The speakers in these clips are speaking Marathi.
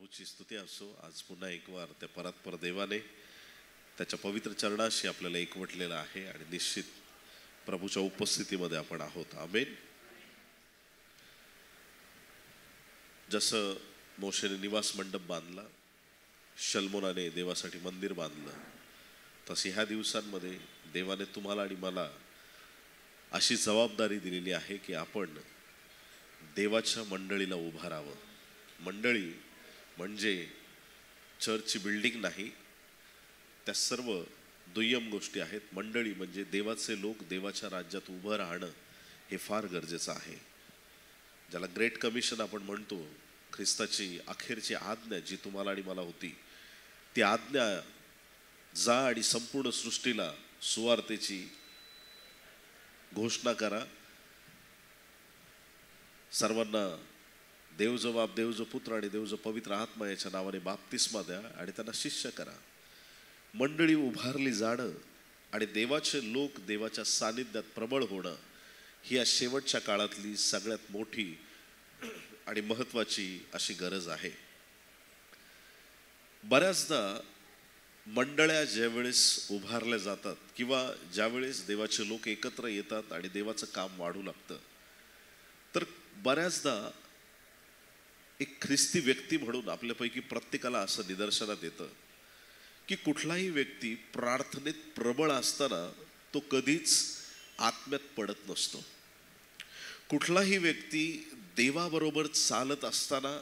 प्रभूची स्तुती असो. आज पुन्हा एक वार त्या परात्पर देवाने त्याच्या पवित्र चरणाशी आपल्याला एकवटलेलं आहे आणि निश्चित प्रभूच्या उपस्थितीमध्ये आपण आहोत. आमेन. जसं मोशेने निवास मंडप बांधला, शल्मोनाने देवासाठी मंदिर बांधलं, तसे ह्या दिवसांमध्ये देवाने तुम्हाला आणि मला अशी जबाबदारी दिलेली आहे की आपण देवाच्या मंडळीला उभारावं. मंडळी म्हणजे चर्चची बिल्डिंग नाही, त्या सर्व दुय्यम गोष्टी आहेत. मंडळी म्हणजे देवाचे लोक देवाच्या राज्यात उभं राहणं हे फार गरजेचं आहे. ज्याला ग्रेट कमिशन आपण म्हणतो, ख्रिस्ताची अखेरची आज्ञा जी तुम्हाला आणि मला होती, ती आज्ञा जा आणि संपूर्ण सृष्टीला सुवार्तेची घोषणा करा, सर्वांना देवजो बाप, देवजो पुत्र आणि देवजो पवित्र आत्मा याच्या नावाने बाप्तिस्मा द्या आणि त्यांना शिष्य करा. मंडळी उभारली जाणं आणि देवाचे लोक देवाच्या सानिध्यात प्रबळ होणं ही या शेवटच्या काळातली सगळ्यात मोठी आणि महत्त्वाची अशी गरज आहे. बऱ्याचदा मंडळ्या ज्यावेळेस उभारल्या जातात किंवा ज्यावेळेस देवाचे लोक एकत्र येतात आणि देवाचं काम वाढू लागतं, तर बऱ्याचदा एक ख्रिस्ती व्यक्ती म्हणून आपल्यापैकी प्रत्येकाला असं निदर्शनात येतं की कुठलाही व्यक्ती प्रार्थनेत प्रबळ असताना तो कधीच आत्म्यात पडत नसतो. कुठलाही व्यक्ती देवाबरोबर चालत असताना,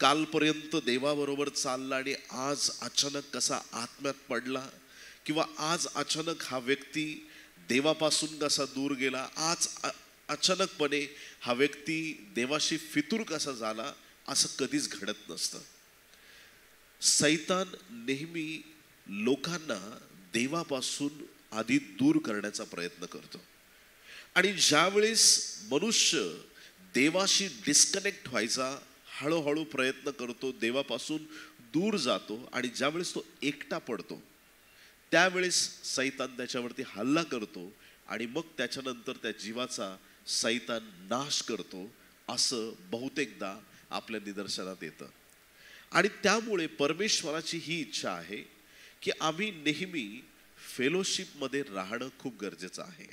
कालपर्यंत देवाबरोबर चालला आणि आज अचानक कसा आत्म्यात पडला, किंवा आज अचानक हा व्यक्ती देवापासून कसा दूर गेला, आज अचानकपणे हा व्यक्ती देवाशी फितूर कसा झाला, असं कधीच घडत नसतं. सैतान नेहमी लोकांना देवापासून आधी दूर करण्याचा प्रयत्न करतो आणि ज्यावेळेस मनुष्य देवाशी डिस्कनेक्ट व्हायचा हळूहळू प्रयत्न करतो, देवापासून दूर जातो आणि ज्यावेळेस तो एकटा पडतो, त्यावेळेस सैतान त्याच्यावरती हल्ला करतो आणि मग त्याच्यानंतर त्या जीवाचा सैतान नाश करतो, असं बहुतेकदा आपल्या निदर्शनात येतं. आणि त्यामुळे परमेश्वराची ही इच्छा आहे की आम्ही नेहमी फेलोशिपमध्ये राहणं खूप गरजेचं आहे.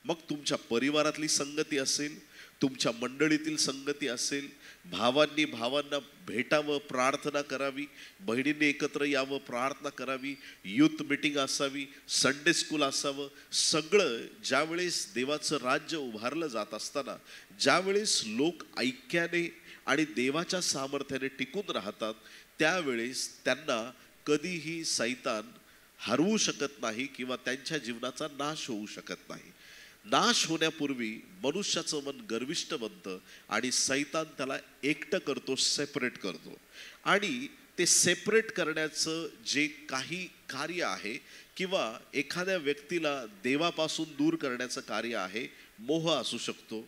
मग तुमच्या परिवारातली संगती असेल, तुमच्या मंडळीतील संगती असेल, भावांनी भावांना भेटावं, प्रार्थना करावी, बहिणींनी एकत्र यावं, प्रार्थना करावी, युथ मीटिंग असावी, संडे स्कूल असावं, सगळं ज्यावेळेस देवाचं राज्य उभारलं जात असताना, ज्यावेळेस लोक ऐक्याने आणि देवाच्या सामर्थ्याने टिकून राहतात, त्यावेळेस त्यांना कधीही सैतान हरवू शकत नाही किंवा त्यांच्या जीवनाचा नाश होऊ शकत नाही. नाश होण्यापूर्वी मनुष्याचं मन गर्विष्ठ बनतं आणि सैतान त्याला एकटं करतो, सेपरेट करतो. आणि ते सेपरेट करण्याचं जे काही कार्य आहे किंवा एखाद्या व्यक्तीला देवापासून दूर करण्याचं कार्य आहे, मोह असू शकतो,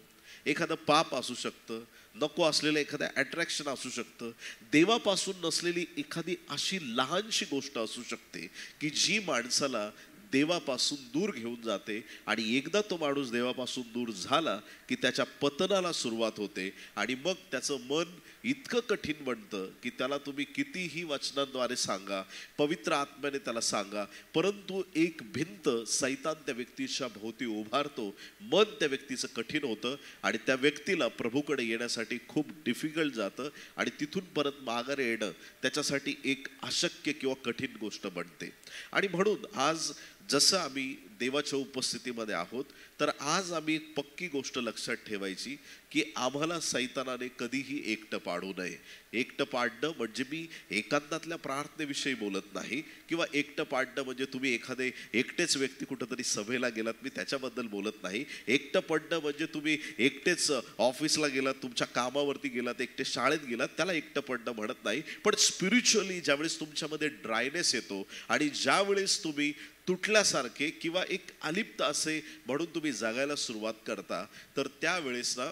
एखादं पाप असू शकतं, नको असलेलं एखादं अट्रॅक्शन असू शकतं, देवापासून नसलेली एखादी अशी लहानशी गोष्ट असू शकते की जी माणसाला देवापासून दूर घेऊन जाते आणि एकदा तो माणूस देवापासून दूर झाला की त्याच्या पतनाला सुरुवात होते आणि मग त्याचं मन इतकं कठीण बनतं की त्याला तुम्ही कितीही वचनांद्वारे सांगा, पवित्र आत्म्याने त्याला सांगा, परंतु एक भिंत सैतान त्या व्यक्तीच्या भोवती उभारतो, मन त्या व्यक्तीचं कठीण होतं आणि त्या व्यक्तीला प्रभूकडे येण्यासाठी खूप डिफिकल्ट जातं आणि तिथून परत माघारी येणं त्याच्यासाठी एक अशक्य किंवा कठीण गोष्ट बनते. आणि म्हणून आज जसं आम्ही देवाच्या उपस्थितीमध्ये आहोत, तर आज आम्ही एक पक्की गोष्ट लक्षात ठेवायची की आम्हाला सैतानाने कधीही एकटं पाडू नये. एकटं पाडणं म्हणजे मी एकांतातल्या प्रार्थनेविषयी बोलत नाही किंवा एकटं पाडणं म्हणजे तुम्ही एखादे एकटेच व्यक्ती कुठंतरी सभेला गेलात, मी त्याच्याबद्दल बोलत नाही. एकटं पडणं म्हणजे तुम्ही एकटेच ऑफिसला गेलात, तुमच्या कामावरती गेलात, एकटे शाळेत गेलात, त्याला एकटं पडणं म्हणत नाही. पण स्पिरिच्युअली ज्यावेळेस तुमच्यामध्ये ड्रायनेस येतो आणि ज्यावेळेस तुम्ही तुटल्यासारखे किंवा एक अलिप्त असे म्हणून तुम्ही जगायला सुरुवात करता, तर त्यावेळेस ना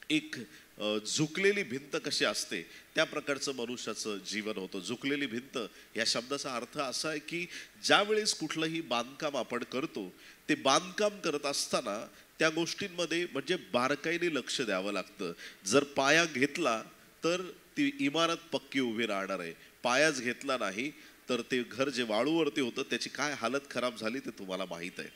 एक झुकलेली भिंत कशी असते त्या प्रकारचं मनुष्याचं जीवन होतं. झुकलेली भिंत या शब्दाचा अर्थ असा आहे की ज्यावेळेस कुठलंही बांधकाम आपण करतो, ते बांधकाम करत असताना त्या गोष्टींमध्ये म्हणजे बारकाईने लक्ष द्यावं लागतं. जर पाया घेतला तर ती इमारत पक्की उभी राहणार आहे. पायाच घेतला नाही तर ते घर जे वाळूवरती होतं त्याची काय हालत खराब झाली ते तुम्हाला माहीत आहे.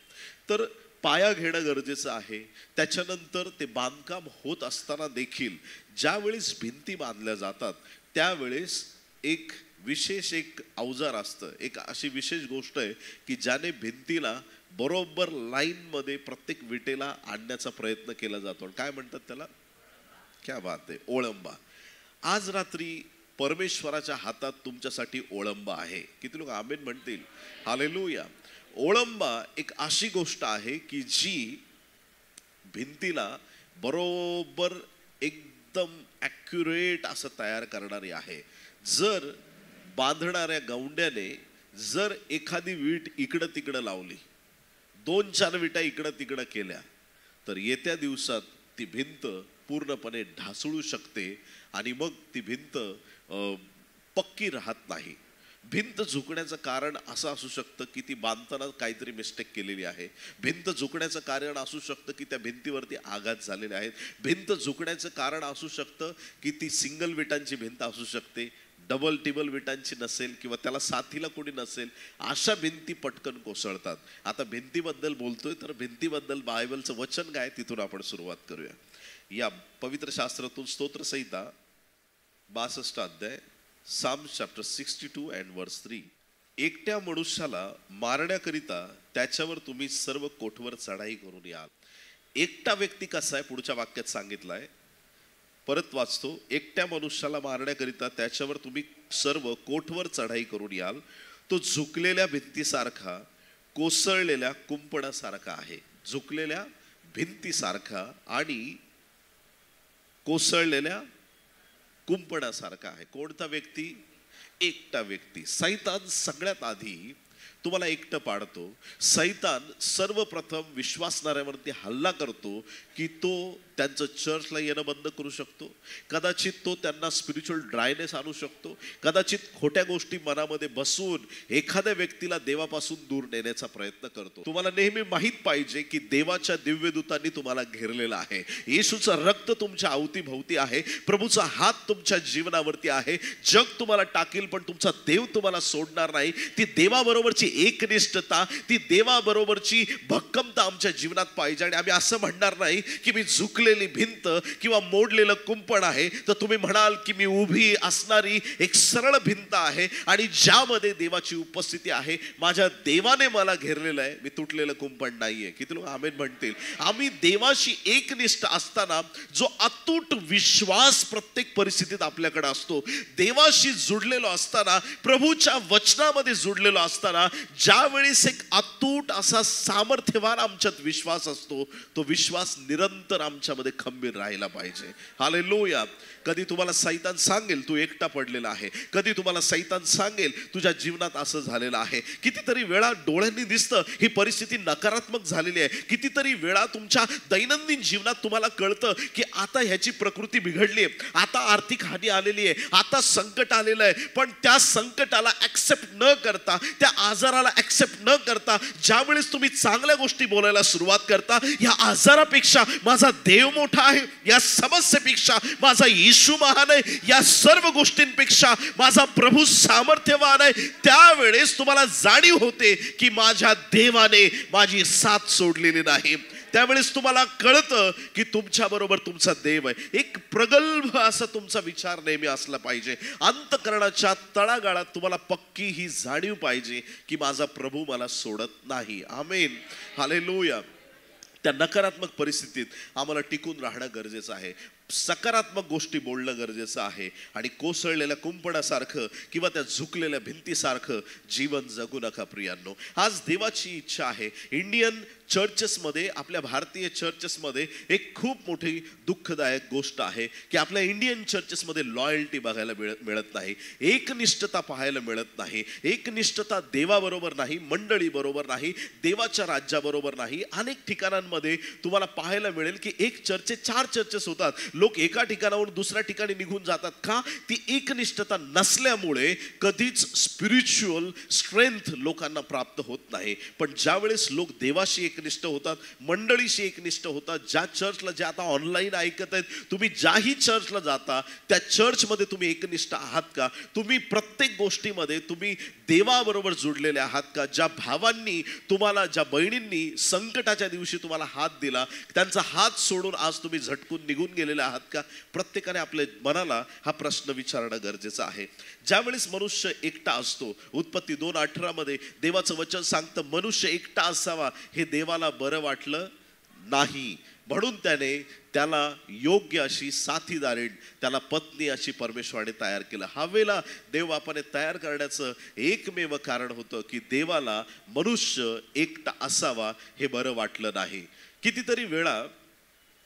तर पाया घेणं गरजेचं आहे. त्याच्यानंतर ते बांधकाम होत असताना देखील ज्यावेळेस भिंती बांधल्या जातात त्यावेळेस एक विशेष एक अवजार असतं, एक अशी विशेष गोष्ट आहे की ज्याने भिंतीला बरोबर लाईनमध्ये प्रत्येक विटेला आणण्याचा प्रयत्न केला जातो. काय म्हणतात त्याला? क्या बात आहे, ओळंबा. आज रात्री परमेश्वराच्या हातात तुमच्यासाठी ओळंबा आहे. किती लोक आमेन म्हणतील? हालेलुया. ओळंबा एक अशी गोष्ट आहे की जी भिंतीला बरोबर एकदम ॲक्युरेट असं तयार करणारी आहे. जर बांधणाऱ्या गौंड्याने जर एखादी वीट इकडं तिकडं लावली, 2-4 विटा इकडं तिकडं केल्या, तर येत्या दिवसात ती भिंत पूर्णपणे ढासळू शकते आणि मग ती भिंत पक्की राहत नाही. भिंत झुकण्याचं कारण असं असू शकतं की ती बांधताना काहीतरी मिस्टेक केलेली आहे. भिंत झुकण्याचं कारण असू शकतं की त्या भिंतीवरती आघात झालेले आहेत. भिंत झुकण्याचं कारण असू शकतं की ती सिंगल विटांची भिंत असू शकते, डबल टिबल विटांची नसेल किंवा त्याला साथीला कोणी नसेल. अशा भिंती पटकन कोसळतात. आता भिंतीबद्दल बोलतोय तर भिंतीबद्दल बायबलचं वचन काय तिथून आपण सुरुवात करूया. या पवित्र शास्त्रातून स्तोत्रसंहिता 62 अध्याय, Psalms chapter 62 and verse 3. एकट्या मनुष्याला मारण्याकरिता त्याच्यावर तुम्ही सर्व कोठवर चढाई करून याल. एकटा व्यक्ती कसा आहे पुढच्या वाक्यात सांगितलाय. परत वाचतो. एकट्या मनुष्याला मारण्याकरिता त्याच्यावर तुम्ही सर्व कोठवर चढाई करून याल. तो झुकलेल्या भिंतीसारखा, कोसळलेल्या कुंपणासारखा आहे. झुकलेल्या भिंतीसारखा आणि कोसळलेल्या कुंपणासारखा आहे. कोणता व्यक्ती? एकटा व्यक्ती. सैतान सगळ्यात आधी तुम्हाला एकटं पाडतो. सैतान सर्वप्रथम विश्वासणाऱ्यावरती हल्ला करतो की तो त्यांचं चर्चला येणं बंद करू शकतो. कदाचित तो त्यांना स्पिरिच्युअल ड्रायनेस आणू शकतो. कदाचित खोट्या गोष्टी मनामध्ये बसवून एखाद्या व्यक्तीला देवापासून दूर नेण्याचा प्रयत्न करतो. तुम्हाला नेहमी माहीत पाहिजे की देवाच्या दिव्यदूतांनी तुम्हाला घेरलेला आहे. येशूचं रक्त तुमच्या अवतीभोवती आहे. प्रभूचा हात तुमच्या जीवनावरती आहे. जग तुम्हाला टाकेल पण तुमचा देव तुम्हाला सोडणार नाही. ती देवाबरोबरची एकनिष्ठता, ती देवाबरोबरची भक्कमता आमच्या जीवनात पाहिजे. आणि आम्ही असं म्हणणार नाही की मी झुकलेली भिंत किंवा मोडलेलं कुंपण आहे, तर तुम्ही म्हणाल की मी उभी असणारी एक सरळ भिंत आहे आणि ज्यामध्ये देवाची उपस्थिती आहे. माझ्या देवाने मला घेरलेलं आहे. मी तुटलेलं कुंपण नाहीये. किती लोक आमेन म्हणतील? आम्ही देवाशी एकनिष्ठ असताना जो अतूट विश्वास प्रत्येक परिस्थितीत आपल्याकडे असतो, देवाशी जुडलेलो असताना, प्रभूच्या वचनामध्ये जुडलेलो असताना, ज्यावेळेस एक अतूट असा सामर्थ्यवान आमच्यात विश्वास असतो, तो विश्वास निरंतर आमच्यामध्ये खंबीर राहिला पाहिजे. हालेलुया. कधी तुम्हाला सैतान सांगेल तू एकटा पडलेला आहे. कधी तुम्हाला सैतान सांगेल तुझ्या जीवनात असं झालेलं आहे. कितीतरी वेळा डोळ्यांनी दिसतं ही परिस्थिती नकारात्मक झालेली आहे. कितीतरी वेळा तुमच्या दैनंदिन जीवनात तुम्हाला कळतं की आता ह्याची प्रकृती बिघडली आहे, आता आर्थिक हानी आलेली आहे, आता संकट आलेलं आहे. पण त्या संकटाला ऍक्सेप्ट न करता, त्या आजाराला ऍक्सेप्ट न करता, ज्यावेळेस तुम्ही चांगल्या गोष्टी बोलायला सुरुवात करता, या आजारापेक्षा माझा देव मोठा आहे, या समस्येपेक्षा माझा येशू महान आहे, या सर्व गोष्टींपेक्षा माझा प्रभू सामर्थ्यवान आहे, त्यावेळेस तुम्हाला जाणीव होते की माझ्या देवाने माझी साथ सोडलेली नाही. त्यावेळेस तुम्हाला कळतं की तुमच्या बरोबर तुमचा देव आहे. एक प्रगल्भ असा तुमचा विचार नेहमी असला पाहिजे. अंतःकरणाच्या तळागाळात तुम्हाला पक्की ही जाणीव पाहिजे की माझा प्रभू मला सोडत नाही. आमेन. हालेलुया. त्या नकारात्मक परिस्थितीत आम्हाला टिकून राहणं गरजेचं आहे. सकारात्मक गोष्टी बोलणं गरजेचं आहे. आणि कोसळलेल्या कुंपणासारखं किंवा त्या झुकलेल्या भिंतीसारखं जीवन जगू नका प्रियांनो. आज देवाची इच्छा आहे. इंडियन चर्चेसमध्ये, आपल्या भारतीय चर्चेसमध्ये एक खूप मोठी दुःखदायक गोष्ट आहे की आपल्या इंडियन चर्चेसमध्ये लॉयल्टी बघायला मिळत नाही, एकनिष्ठता पाहायला मिळत नाही. एकनिष्ठता देवाबरोबर नाही, मंडळी बरोबर नाही, देवाच्या राज्याबरोबर नाही. अनेक ठिकाणांमध्ये तुम्हाला पाहायला मिळेल की एक चर्चेस 4 चर्चेस होतात. लोक एका ठिकाणाहून दुसऱ्या ठिकाणी निघून जातात का? ती एकनिष्ठता नसल्यामुळे कधीच स्पिरिच्युअल स्ट्रेंथ लोकांना प्राप्त होत नाही. पण ज्यावेळेस लोक देवाशी एकनिष्ठ होतात, मंडळीशी एकनिष्ठ होतात, ज्या चर्चला, जे आता ऑनलाईन ऐकत आहेत, तुम्ही ज्याही चर्चला जाता त्या चर्चमध्ये तुम्ही एकनिष्ठ आहात का? तुम्ही प्रत्येक गोष्टीमध्ये तुम्ही देवाबरोबर जुडलेले आहात का? ज्या भावांनी तुम्हाला, ज्या बहिणींनी संकटाच्या दिवशी तुम्हाला हात दिला, त्यांचा हात सोडून आज तुम्ही झटकून निघून गेलेले आहात का? प्रत्येकाने आपल्या मनाला हा प्रश्न विचारणं गरजेचं आहे. ज्यावेळेस मनुष्य एकटा असतो, उत्पत्ती 2:18 मध्ये देवाचं वचन सांगतं, मनुष्य एकटा असावा हे देवाला बरं वाटलं नाही, म्हणून त्याला योग्य अशी साथीदारीण, त्याला पत्नी अशी परमेश्वराने तयार केलं. हवेला देवबापाने तयार करण्याचं एकमेव कारण होतं की देवाला मनुष्य एकटा असावा हे बरं वाटलं नाही. कितीतरी वेळा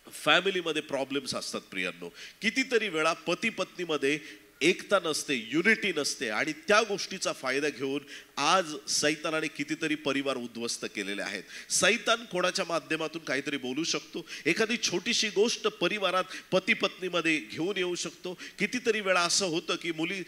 फॅमिलीमध्ये प्रॉब्लेम्स असतात प्रियांनो, कितीतरी वेळा पती पत्नीमध्ये एकता नसते, युनिटी नसते, आणि त्या गोष्टीचा फायदा घेऊन आज सैतानाने कितीतरी परिवार उद्ध्वस्त केलेले आहेत. सैतान कोणाच्या माध्यमातून काहीतरी बोलू शकतो, एखादी छोटीशी गोष्ट परिवारात पती पत्नीमध्ये घेऊन येऊ शकतो. कितीतरी वेळा असं होतं की मुली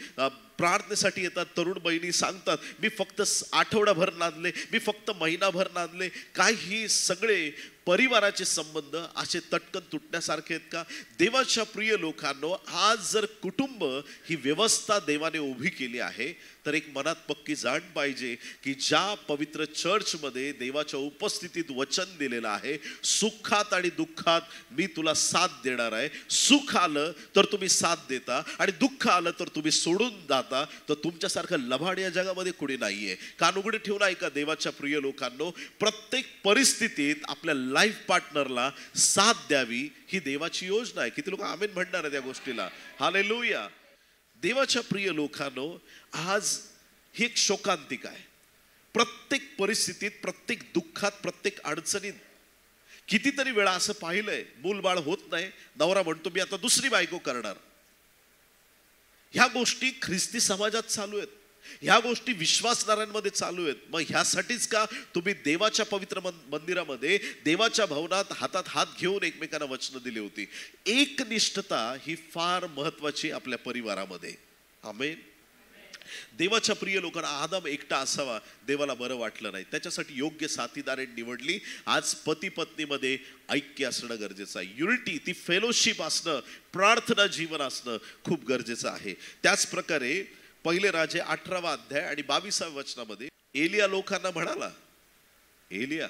प्रार्थनेसाठी येतात, तरुण बहिणी सांगतात, मी फक्त आठवडाभर नांदले, मी फक्त महिनाभर नांदले. काही सगळे परिवाराचे संबंध असे तटकन तुटण्यासारखे आहेत का? देवाच्या प्रिय लोकांनो, आज जर कुटुंब ही व्यवस्था देवाने उभी केली आहे, तर एक मनात पक्की जाण पाहिजे की ज्या पवित्र चर्चमध्ये देवाच्या उपस्थितीत वचन दिलेलं आहे, सुखात आणि दुःखात मी तुला साथ देणार आहे. सुख आलं तर तुम्ही साथ देता आणि दुःख आलं तर तुम्ही सोडून जाता. तर तुमच्यासारखं लबाड या जगामध्ये कुणी नाहीये. कान उघडे ठेवून ऐका देवाच्या प्रिय लोकांनो, प्रत्येक परिस्थितीत आपल्या लाईफ पार्टनरला साथ द्यावी ही देवाची योजना आहे. किती लोक आमेन म्हणणार आहे त्या गोष्टीला? हालेलुया. देवाच्या प्रिय लोकांनो, आज ही एक शोकांतिका आहे. प्रत्येक परिस्थितीत, प्रत्येक दुःखात, प्रत्येक अडचणीत कितीतरी वेळा असं पाहिलंय, मूलबाळ होत नाही, नवरा म्हणतो मी आता दुसरी बायको करणार. ह्या गोष्टी ख्रिस्ती समाजात चालू आहेत, ह्या गोष्टी विश्वासणाऱ्यांमध्ये चालू आहेत. मग ह्यासाठीच का तुम्ही देवाच्या पवित्र मंदिरामध्ये, देवाच्या भवनात हातात हात घेऊन एकमेकांना वचनं दिली होती? एकनिष्ठता ही फार महत्वाची आपल्या परिवारामध्ये. आमेन. देवाच्या प्रिय लोकांना, आदम एकटा असावा देवाला बरं वाटलं नाही, त्याच्यासाठी योग्य साथीदारी निवडली. आज पती पत्नीमध्ये ऐक्य असणं गरजेचं आहे. युनिटी, ती फेलोशिप असणं, प्रार्थना जीवन असणं खूप गरजेचं आहे. त्याच प्रकारे पहिले राजे 18 अध्याय आणि 22 वचनामध्ये एलिया लोकांना म्हणाला, एलिया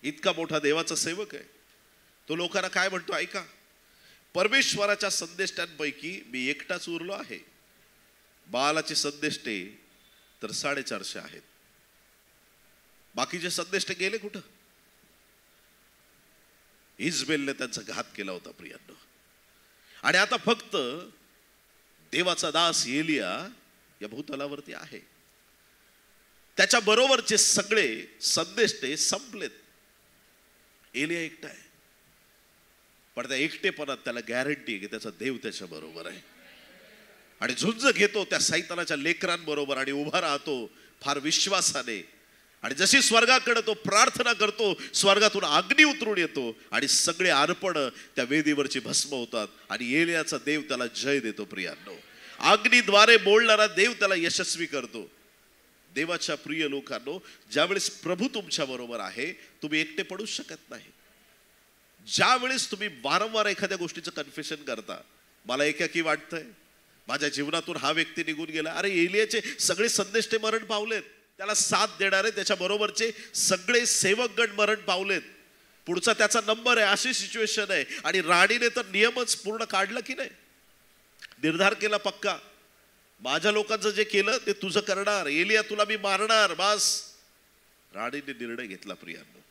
इतका मोठा देवाचा सेवक आहे, तो लोकांना काय म्हणतो ऐका, परमेश्वराच्या संदेष्टांपैकी मी एकटाच उरलो आहे. बालाचे संदेष्टे तर 450 आहेत, बाकीचे संदेष्टे गेले कुठं? इजबेलने त्यांचा घात केला होता प्रियांनो. आणि आता फक्त देवाचा दास एलिया या भूतलावरती आहे. त्याच्या बरोबरचे सगळे संदेष्टे संपलेत. एलिया एकटा आहे, पण त्या एकटेपणात त्याला गॅरंटी आहे की त्याचा देव त्याच्या बरोबर आहे. आणि झुंज घेतो त्या सैतानाच्या लेकरांबरोबर आणि उभा राहतो फार विश्वासाने. आणि जशी स्वर्गाकडे तो प्रार्थना करतो, स्वर्गातून अग्नी उतरून येतो आणि सगळे अर्पण त्या वेदीवरची भस्म होतात आणि एलियाचा देव त्याला जय देतो. प्रियांनो, अग्नीद्वारे बोलणारा देव त्याला यशस्वी करतो. देवाच्या प्रिय लोकांनो, ज्यावेळेस प्रभू तुमच्या बरोबर आहे, तुम्ही एकटे पडू शकत नाही. ज्यावेळेस तुम्ही वारंवार एखाद्या गोष्टीचं कन्फेशन करता, मला एकाकी वाटतंय, माझ्या जीवनातून हा व्यक्ती निघून गेला, अरे एलियाचे सगळे संदेष्टे मरण पावलेत, त्याला साथ देणारे त्याच्या बरोबरचे सगळे सेवकगण मरण पावलेत, पुढचा त्याचा नंबर आहे, अशी सिच्युएशन आहे. आणि राणीने तर नियमच पूर्ण काढलं की नाही, निर्धार केला पक्का, माझ्या लोकांचं जे केलं ते तुझं करणार, एलिया तुला मी मारणार, बस. राणीने निर्णय घेतला प्रियांनो.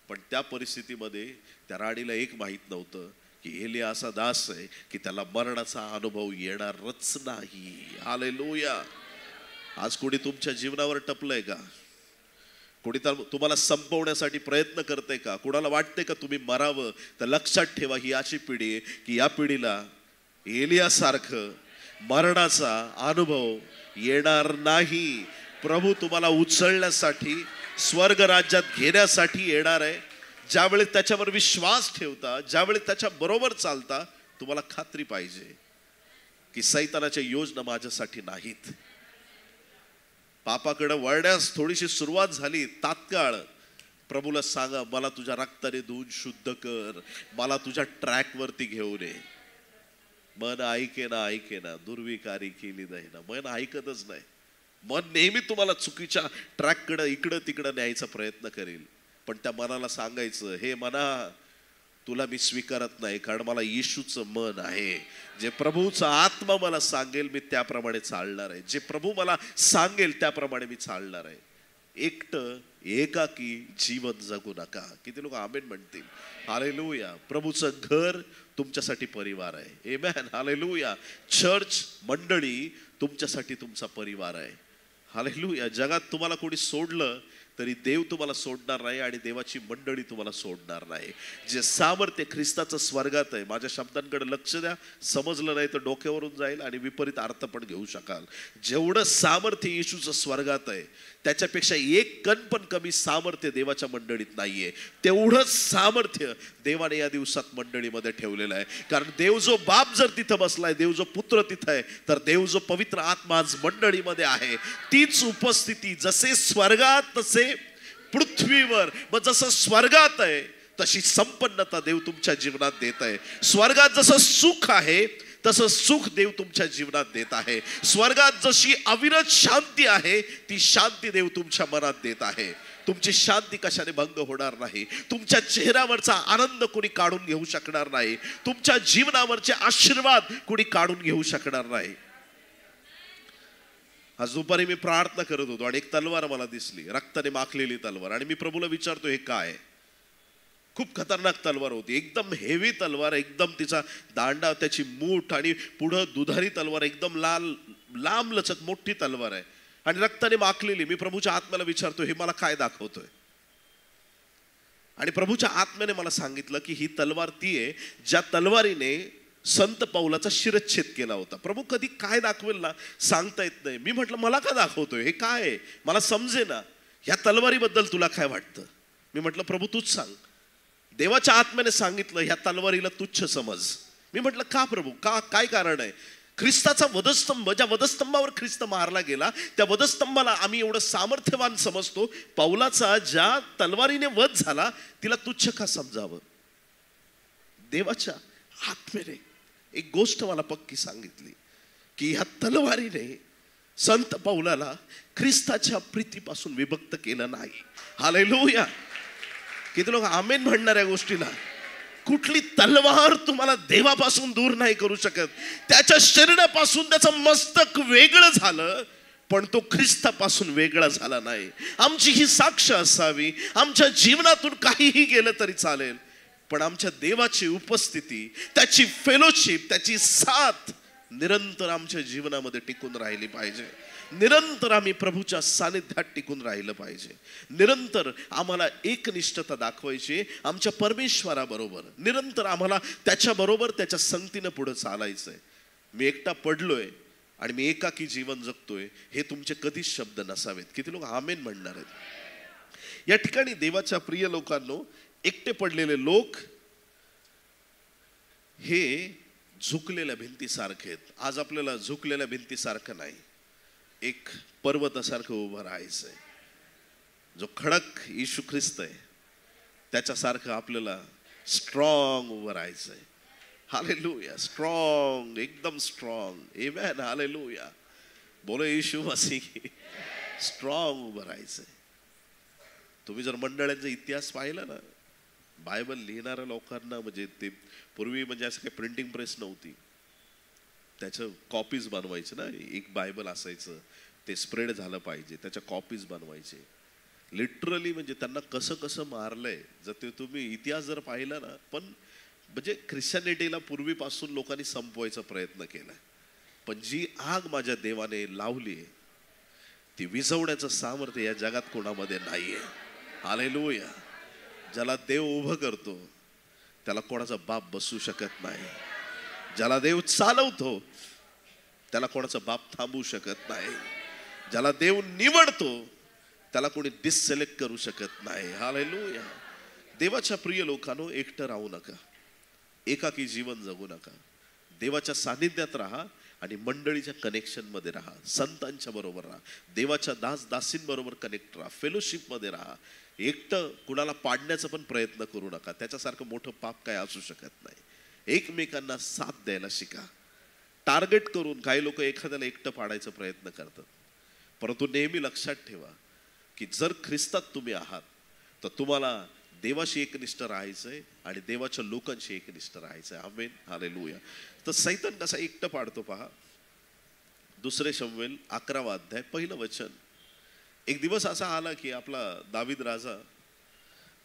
पण त्या परिस्थितीमध्ये त्या राणीला एक माहित नव्हतं की एलिया असा दास आहे की त्याला मरणाचा अनुभव येणारच नाही. हालेलुया. आज कोणी तुमच्या जीवनावर टपलंय का? कोणी तुम्हाला संपवण्यासाठी प्रयत्न करते का? कोणाला वाटते का तुम्ही मरावं? तर लक्षात ठेवा, ही अशी पिढी आहे की या पिढीला एलियासारखं मरणाचा अनुभव येणार नाही. प्रभू तुम्हाला उचलण्यासाठी, स्वर्ग राज्यात घेण्यासाठी येणार आहे. ज्यावेळी त्याच्यावर विश्वास ठेवता, ज्यावेळी त्याच्या बरोबर चालता, तुम्हाला खात्री पाहिजे की सैतानाच्या योजना माझ्यासाठी नाहीत. पापाकडे वळण्यास थोडीशी सुरुवात झाली, तात्काळ प्रभूला सांगा, मला तुझ्या रक्ताने धुवून शुद्ध कर, मला तुझ्या ट्रॅक वरती घेऊन ये. मन ऐकेना दुर्विकारी केली ना. मन ऐकतच नाही. मन नेहमी तुम्हाला चुकीच्या ट्रॅककडे इकडं तिकडं न्यायचा प्रयत्न करेल. पण त्या मनाला सांगायचं, हे मना, तुला मी स्वीकारत नाही, कारण मला येशूचं मन आहे. जे प्रभूचा आत्मा मला सांगेल मी त्याप्रमाणे चालणार आहे. जे प्रभू मला सांगेल त्याप्रमाणे मी चालणार आहे. एकटं एकाकी जीवन जगू नका. किती लोक आमेन म्हणतील? हालेलुया. प्रभूचं घर तुमच्यासाठी परिवार आहे. आमेन. हालेलुया. चर्च मंडळी तुमच्यासाठी तुमचा परिवार आहे. हालेलुया. जगात तुम्हाला कोणी सोडलं तरी देव तुम्हाला सोडणार नाही आणि देवाची मंडळी तुम्हाला सोडणार नाही. जे सामर्थ्य ख्रिस्ताचं स्वर्गात आहे, माझ्या शब्दांकडे लक्ष द्या, समजलं नाही तर डोक्यावरून जाईल आणि विपरीत अर्थ पण घेऊ शकाल. जेवढं सामर्थ्य येशूचं स्वर्गात आहे त्याच्यापेक्षा एक कण पण कमी सामर्थ्य देवाच्या मंडळीत नाहीये. तेवढंच सामर्थ्य देवाने या दिवसात मंडळीमध्ये ठेवलेलं आहे. कारण देव जो बाप जर तिथं बसलाय, देव जो पुत्र तिथं आहे, तर देव जो पवित्र आत्मा आज मंडळीमध्ये आहे, तीच उपस्थिती जसे स्वर्गात तसे पृथ्वीवर. मग जसं स्वर्गात आहे तशी संपन्नता देव तुमच्या जीवनात देत आहे. स्वर्गात जसं सुख आहे तसं सुख देव तुमच्या जीवनात देत आहे. स्वर्गात जशी अविरत शांती आहे ती शांती देव तुमच्या मनात देत आहे. तुमची शांती कशाने भंग होणार नाही. तुमच्या चेहऱ्यावरचा आनंद कोणी काढून घेऊ शकणार नाही. तुमच्या जीवनावरचे आशीर्वाद कोणी काढून घेऊ शकणार नाही. आज दुपारी मी प्रार्थना करत होतो आणि एक तलवार मला दिसली, रक्ताने माखलेली तलवार. आणि मी प्रभूला विचारतो, हे काय? खूप खतरनाक तलवार होती, एकदम हेवी तलवार, एकदम तिचा दांडा, त्याची मूठ आणि पुढं दुधारी तलवार, एकदम लांब लचक मोठी तलवार आहे आणि रक्ताने माखलेली. मी प्रभूच्या आत्म्याला विचारतो, हे मला काय दाखवतोय? आणि प्रभूच्या आत्म्याने मला सांगितलं की ही तलवार ती आहे ज्या तलवारीने संत पौलाचा शिरच्छेद केला होता. प्रभू कधी काय दाखवेल ना सांगता येत नाही. मी म्हटलं, मला का दाखवतोय? हे काय आहे? मला समजे ना. ह्या तलवारीबद्दल तुला काय वाटतं? मी म्हटलं, प्रभू तूच सांग. देवाच्या आत्म्याने सांगितलं, ह्या तलवारीला तुच्छ समज. मी म्हटलं, का प्रभू? काय कारण आहे? ख्रिस्ताचा वधस्तंभ, ज्या वधस्तंभावर ख्रिस्त मारला गेला, त्या वधस्तंभाला आम्ही एवढं सामर्थ्यवान समजतो. पौलाचा ज्या तलवारीने वध झाला तिला तुच्छ का समजावं? देवाच्या आत्म्याने एक गोष्ट मला पक्की सांगितली की ह्या तलवारीने संत पौलाला ख्रिस्ताच्या प्रीतीपासून विभक्त केलं नाही. हालेलुया. किती लोक आमेन म्हणणार या गोष्टीला? कुठली तलवार तुम्हाला देवापासून दूर नाही करू शकत. त्याच्या शरीरापासून त्याचं मस्तक वेगळं झालं पण तो ख्रिस्तापासून वेगळा झाला नाही. आमची ही साक्ष असावी. आमच्या जीवनातून काहीही गेलं तरी चालेल, पण आमच्या देवाची उपस्थिती, त्याची फेलोशिप, त्याची साथ निरंतर आमच्या जीवनामध्ये टिकून राहिली पाहिजे. निरंतर आम्ही प्रभूच्या सानिध्यात टिकून राहिलं पाहिजे. निरंतर आम्हाला एकनिष्ठता दाखवायची आमच्या परमेश्वराबरोबर. निरंतर आम्हाला त्याच्याबरोबर त्याच्या संगतीनं पुढे चालायचंय. मी एकटा पडलोय आणि मी एकाकी जीवन जगतोय हे तुमचे कधीच शब्द नसावेत. किती लोक आमेन म्हणणार आहेत? या ठिकाणी देवाच्या प्रिय लोकांनो, एकटे पडलेले लोक हे झुकलेल्या भिंतीसारखे आहेत. आज आपल्याला झुकलेल्या भिंतीसारखं नाही, एक पर्वतासारखं उभं राहायचंय. जो खडक येशू ख्रिस्त आहे त्याच्यासारखं आपल्याला स्ट्रॉंग उभं राहायचंय. हालेलुया. स्ट्रॉंग, एकदम स्ट्रॉंग. आमेन. हालेलुया. बोलो येशू मसीह. स्ट्रॉंग उभं राहायचंय. तुम्ही जर मंडळांचा इतिहास पाहिला ना, बायबल लिहिणाऱ्या लोकांना म्हणजे ते पूर्वी म्हणजे असं काही प्रिंटिंग प्रेस नव्हती, त्याचं कॉपीज बनवायचे ना. एक बायबल असायचं, ते स्प्रेड झालं पाहिजे, त्याच्या कॉपीज बनवायचे. लिटरली म्हणजे त्यांना कसं कसं मारलंय जर ते तुम्ही इतिहास जर पाहिला ना. पण म्हणजे ख्रिश्चनिटीला पूर्वीपासून लोकांनी संपवायचा प्रयत्न केला, पण जी आग माझ्या देवाने लावली ती विझवण्याचं सामर्थ्य या जगात कोणामध्ये नाहीये. हालेलुया. ज्याला देव उभं करतो त्याला कोणाचा बाप बसू शकत नाही. ज्याला देव चालवतो त्याला कोणाचा बाप थांबवू शकत नाही. ज्याला देव निवडतो त्याला कोणी डिससिलेक्ट करू शकत नाही. हालेलुया. देवाच्या प्रिय लोकांनो, एकटं राहू नका, एकाकी जीवन जगू नका. देवाच्या सानिध्यात राहा आणि मंडळीच्या कनेक्शन मध्ये राहा, संतांच्या बरोबर राहा, देवाच्या दास दासींबरोबर कनेक्ट राहा, फेलोशिप मध्ये राहा. एकटं कुणाला पाडण्याचा पण प्रयत्न करू नका, त्याच्यासारखं मोठं पाप काय असू शकत नाही. एकमेकांना साथ द्यायला शिका. टार्गेट करून काही लोक एखाद्याला एकटं पाडायचा प्रयत्न करतात, परंतु नेहमी लक्षात ठेवा की जर ख्रिस्तात तुम्ही आहात तर तुम्हाला देवाशी एकनिष्ठ राहायचंय आणि देवाच्या लोकांशी एकनिष्ठ राहायचंय. आमेन, हालेलुया. तर सैतान कसा एकटं पाडतो पहा. 2 शमूएल 11 अध्याय 1 वचन. एक दिवस असा आला की आपला दावीद राजा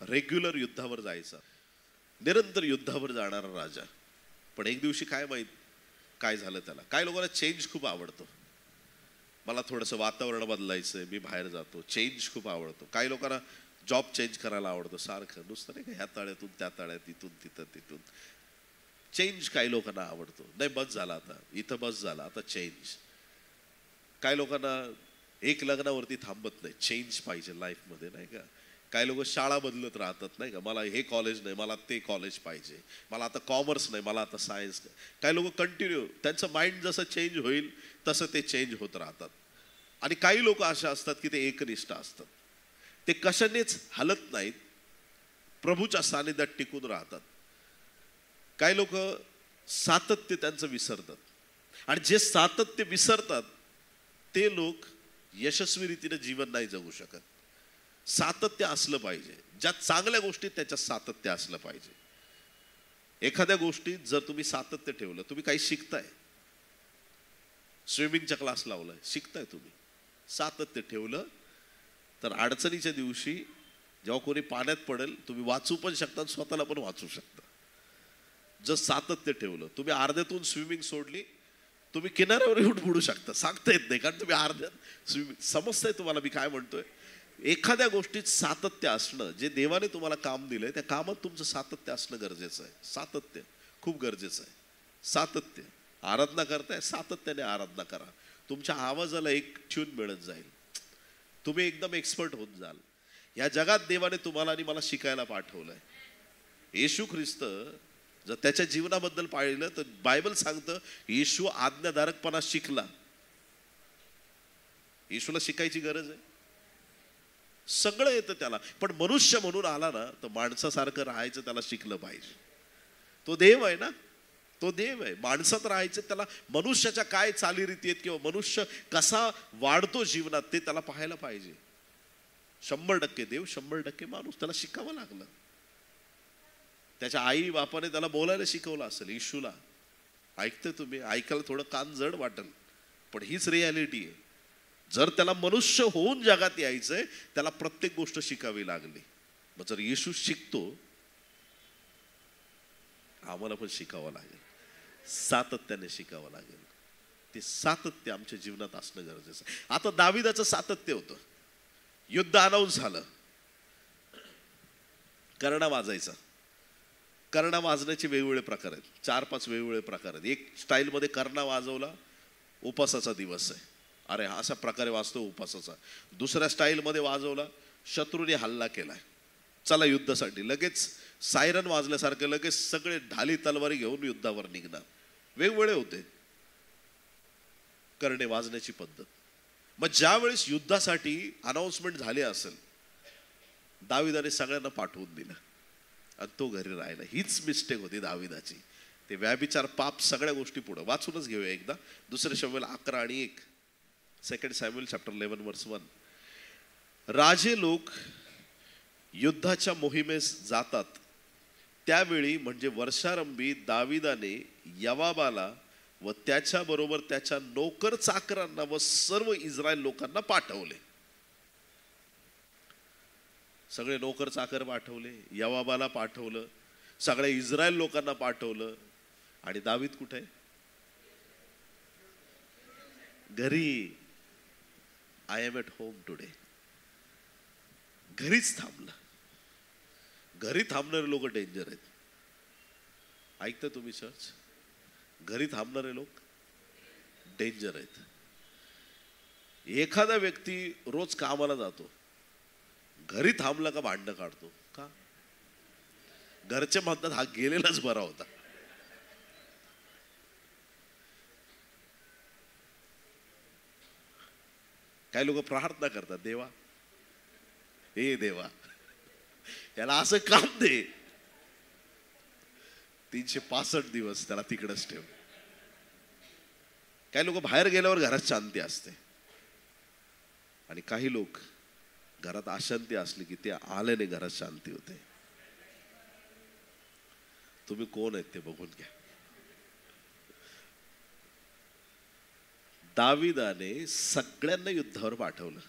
रेग्युलर युद्धावर जायचा, निरंतर युद्धावर जाणारा राजा. पण एक दिवशी काय माहित काय झालं त्याला. काही लोकांना चेंज खूप आवडतो, मला थोडंसं वातावरण बदलायचंय, मी बाहेर जातो, चेंज खूप आवडतो. काही लोकांना जॉब चेंज करायला आवडतो, सारखं नुसतं नाही का ह्या तळ्यातून त्या तळ्यात, इथून तिथं तिथून चेंज काही लोकांना आवडतो. नाही बस झाला आता, इथं बस झाला आता चेंज. काही लोकांना एक लग्नावरती थांबत नाही, चेंज पाहिजे लाईफमध्ये नाही का. काही लोक शाळा बदलत राहतात नाही का, मला हे कॉलेज नाही, मला ते कॉलेज पाहिजे, मला आता कॉमर्स नाही, मला आता सायन्स नाही. काही लोक कंटिन्यू त्यांचं माइंड जसं चेंज होईल तसं ते चेंज होत राहतात. आणि काही लोक अशा असतात की ते एकनिष्ठ असतात, ते कशानेच हलत नाहीत, प्रभूच्या सानिध्यात टिकून राहतात. काही लोक सातत्य त्यांचं विसरतात, आणि जे सातत्य विसरतात ते लोक यशस्वी रीतीने जीवन नाही जगू शकत. सातत्य असलं पाहिजे, ज्या चांगल्या गोष्टीत त्याच्यात सातत्य असलं पाहिजे. एखाद्या गोष्टीत जर तुम्ही सातत्य ठेवलं, तुम्ही काही शिकताय, स्विमिंगचा क्लास लावलाय, शिकताय तुम्ही, सातत्य ठेवलं तर अडचणीच्या दिवशी जेव्हा कोणी पाण्यात पडेल तुम्ही वाचू पण शकता आणि स्वतःला पण वाचू शकता. जर सातत्य ठेवलं, तुम्ही अर्ध्यातून स्विमिंग सोडली, तुम्ही किनाऱ्यावर येऊन बुडू शकता, सांगता येत नाही, कारण तुम्ही अर्ध्यात स्विमिंग. समजतंय तुम्हाला मी काय म्हणतोय. एखाद्या गोष्टीत सातत्य असणं, जे देवाने तुम्हाला काम दिलंय त्या कामात तुमचं सातत्य असणं गरजेचं आहे. सातत्य खूप गरजेचं आहे. सातत्य. आराधना करताय, सातत्याने आराधना करा. तुमच्या आवाजाला एक ट्यून मिळत जाईल, तुम्ही एकदम एक्सपर्ट होत जाल. या जगात देवाने तुम्हाला आणि मला शिकायला पाठवलंय. येशू ख्रिस्त जर त्याच्या जीवनाबद्दल पाहिलं तर बायबल सांगतं येशू आज्ञाधारकपणा शिकला. येशूला शिकायची गरज आहे, सगळं येतं त्याला. पण मनुष्य म्हणून आला ना तर माणसासारखं राहायचं त्याला शिकलं पाहिजे. तो देव आहे ना, तो देव आहे. माणसात राहायचं त्याला मनुष्याच्या काय चालीरीती आहेत किंवा मनुष्य कसा वाढतो जीवनात ते त्याला पाहायला पाहिजे. 100% देव, 100% माणूस. त्याला शिकावं लागलं. त्याच्या आई बापाने त्याला बोलायला शिकवलं असेल. येशूला ऐकतोय तुम्ही, ऐकायला थोडं कान जड वाटेल, पण हीच रियालिटी आहे. जर त्याला मनुष्य होऊन जगात यायचंय त्याला प्रत्येक गोष्ट शिकावी लागली. मग जर येशू शिकतो, आम्हाला पण शिकावं लागेल, सातत्याने शिकावं लागेल. ते सातत्य आमच्या जीवनात असणं गरजेचं आहे. आता दाविदाचं सातत्य होतं. युद्ध अनाऊन्स झालं, कर्णा वाजायचा. कर्णा वाजण्याचे वेगवेगळे प्रकार आहेत, 4-5 वेगवेगळे प्रकार आहेत. एक स्टाईलमध्ये कर्णा वाजवला, उपासाचा दिवस आहे, अरे अशा प्रकारे वाजतो उपासाचा. दुसऱ्या स्टाईलमध्ये वाजवला, शत्रूने हल्ला केलाय, चला युद्धासाठी. लगेच सायरन वाजल्यासारखे लगेच सगळे ढाली तलवारी घेऊन युद्धावर निघणार. वेगवेगळे होते करणे वाजण्याची पद्धत. मग ज्या वेळेस युद्धासाठी अनाउन्समेंट झाली असेल, दाविदाने सगळ्यांना पाठवून दिलं आणि तो घरी राहिला. हीच मिस्टेक होती दाविदाची. ते व्याभिचार, पाप, सगळ्या गोष्टी पुढे वाचूनच घेऊया एकदा. 2 शमूएल 11 आणि 1, 2 सॅम्युएल चॅप्टर 11 वर्स 1. राजे लोक युद्धाच्या मोहिमेस जातात त्यावेळी म्हणजे वर्षारंभी दाविदाने यवाबाला व त्याच्याबरोबर त्याच्या नोकर चाकरांना व सर्व इस्रायल लोकांना पाठवले. सगळे नोकर चाकर पाठवले, यवाबाला पाठवलं, सगळ्या इस्रायल लोकांना पाठवलं. आणि दावीद कुठे आहे? घरी. I am at home today. घरीच थांबला. घरी थांबणारे लोक डेंजर आहेत. ऐकता तुम्ही चर्च? घरी थांबणारे लोक डेंजर आहेत. एखादा व्यक्ती रोज कामाला जातो, घरी थांबला का भांडणं काढतो. का? घरचे म्हणतात हा गेलेलाच बरा होता. काही लोक प्रार्थना करतात, देवा हे देवा याला असं काम दे, 365 दिवस त्याला तिकडच ठेव. काही लोक बाहेर गेल्यावर घरात शांती असते, आणि काही लोक घरात अशांती असली की ते आल्याने घरात शांती होते. तुम्ही कोण आहेत ते बघून घ्या. दाविदाने सगळ्यांना युद्धावर पाठवलं.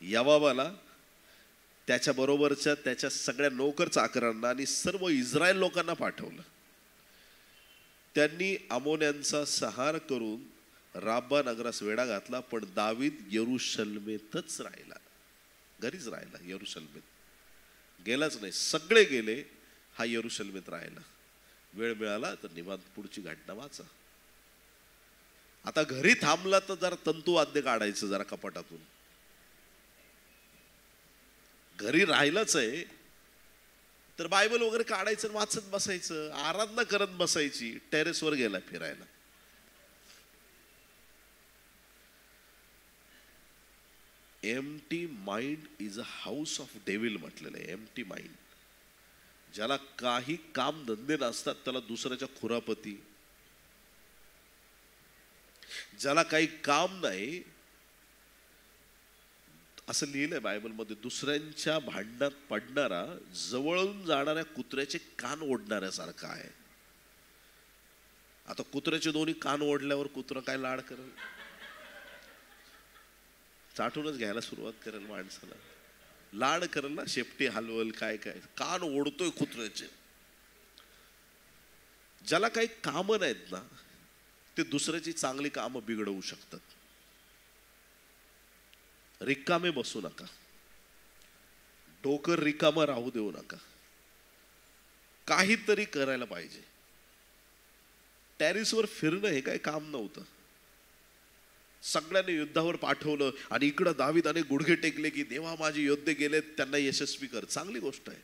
यावाबाला, त्याच्या बरोबरच्या त्याच्या सगळ्या नोकर चाकरांना आणि सर्व इस्रायल लोकांना पाठवलं. त्यांनी अमोन्यांचा संहार करून राब्बा नगरास वेढा घातला. पण दावीद यरुशलेमेतच राहिला, घरीच राहिला, यरुशलेमेत गेलाच नाही. सगळे गेले, हा यरुशलेमेत राहिला. वेळ मिळाला तर निवांत पुढची घटना वाचा. आता घरी थांबला तर जरा तंतुवाद्य काढायचं जरा कपाटातून. घरी राहिलंच आहे तर बायबल वगैरे काढायचं, वाचत बसायचं, आराधना करत बसायची. टेरेसवर गेला फिरायला. Empty mind is a house of devil म्हटलेलं आहे. एम्प्टी माइंड, ज्याला काही काम धंदे नसतात त्याला दुसऱ्याच्या खुरापती, ज्याला काही काम नाही, असं लिहिलंय बायबलमध्ये, दुसऱ्यांच्या भांडणात पडणारा जवळून जाणाऱ्या कुत्र्याचे कान ओढणाऱ्यासारखा आहे. आता कुत्र्याचे दोन्ही कान ओढल्यावर कुत्रं काय लाड करेल? चाटूनच घ्यायला सुरुवात करेल माणसाला, लाड करेल ना, शेपटी हलवल, काय काय. कान ओढतोय कुत्र्याचे. ज्याला काही कामं नाहीत ना, ते दुसऱ्याची चांगली कामं बिघडवू शकतात. रिकामे बसू नका, डोकं रिकामं राहू देऊ नका, काहीतरी करायला पाहिजे. टेरेसवर फिरणं हे काही काम नव्हतं. सगळ्यांनी युद्धावर पाठवलं आणि इकडं दाविदाने गुडघे टेकले की देवा माझे योद्धे गेलेत, त्यांना यशस्वी कर. चांगली गोष्ट आहे.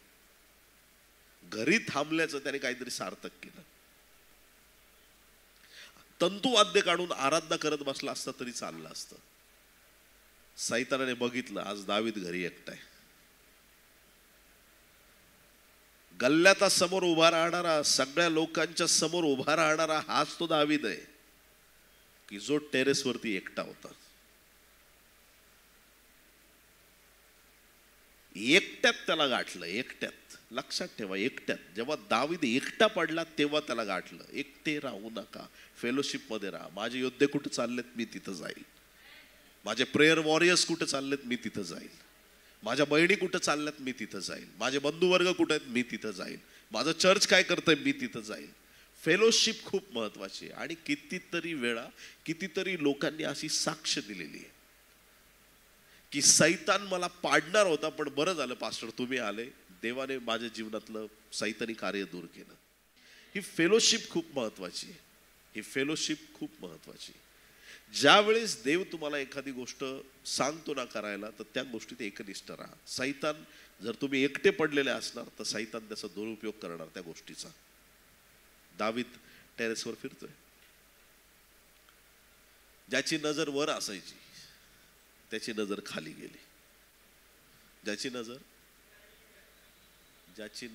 घरी थांबल्याचं त्याने काहीतरी सार्थक केलं. तंतुवाद्य काढून आराधना करत बसला असता तरी चाललं असतं. सैतानाने बघितलं आज दावीद घरी एकटाय. गल्ल्याता समोर उभा राहणारा, सगळ्या लोकांच्या समोर उभा राहणारा हाच तो दावीद आहे की जो टेरेसवरती एकटा होता. एकट्यात त्याला गाठलं, एकट्यात. लक्षात ठेवा, एकट्यात. जेव्हा दावीद एकटा पडला तेव्हा त्याला गाठलं. एकटे राहू नका, फेलोशिप मध्ये राहा. माझे योद्धे कुठे चाललेत मी तिथं जाईल. माझे प्रेयर वॉरियर्स कुठे चाललेत मी तिथं जाईल. माझ्या बहिणी कुठे चालल्यात मी तिथं जाईल. माझे बंधुवर्ग कुठे आहेत मी तिथं जाईल. माझं चर्च काय करतंय मी तिथं जाईल. फेलोशिप खूप महत्वाची आहे. आणि कितीतरी वेळा कितीतरी लोकांनी अशी साक्ष दिलेली आहे की सैतान मला पाडणार होता, पण बरं झालं पास्टर तुम्ही आले, देवाने माझ्या जीवनातलं सैतानी कार्य दूर केलं. ही फेलोशिप खूप महत्वाची आहे. ही फेलोशिप खूप महत्वाची. ज्या वेळेस देव तुम्हाला एखादी गोष्ट सांगतो ना करायला, तर त्या गोष्टीत एकनिष्ठ राहा. सैतान, जर तुम्ही एकटे पडलेले असणार तर सैतान त्याचा दुरुपयोग करणार त्या गोष्टीचा. दावीद टेरेसवर फिरतोय. ज्याची नजर वर असायची त्याची नजर खाली गेली. ज्याची नजर त्याची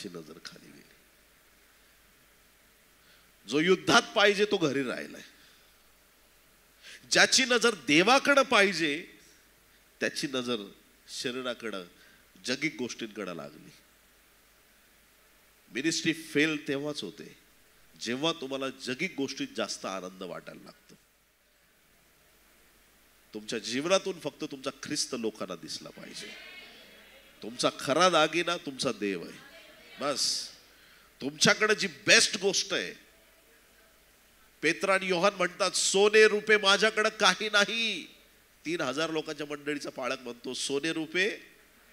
नजर खाली गेली. जो युद्धात पाहिजे तो घरी राहिलाय. ज्याची नजर देवाकडे पाहिजे त्याची नजर शरीराकडे, जगिक गोष्टींकडे लागली. मिनिस्ट्री फेल तेव्हाच होते जेव्हा तुम्हाला जगिक गोष्टीत जास्त आनंद वाटायला लागतो. तुमच्या जीवनातून फक्त तुमचा ख्रिस्त लोकांना दिसला पाहिजे. तुमचा खरा दागिना तुमचा देव आहे. बस तुमच्याकडे जी बेस्ट गोष्ट आहे. पेत्र आणि योहान म्हणतात सोने रुपे माझ्याकडे काही नाही. 3000 लोकांच्या मंडळीचा पाळक म्हणतो सोने रुपे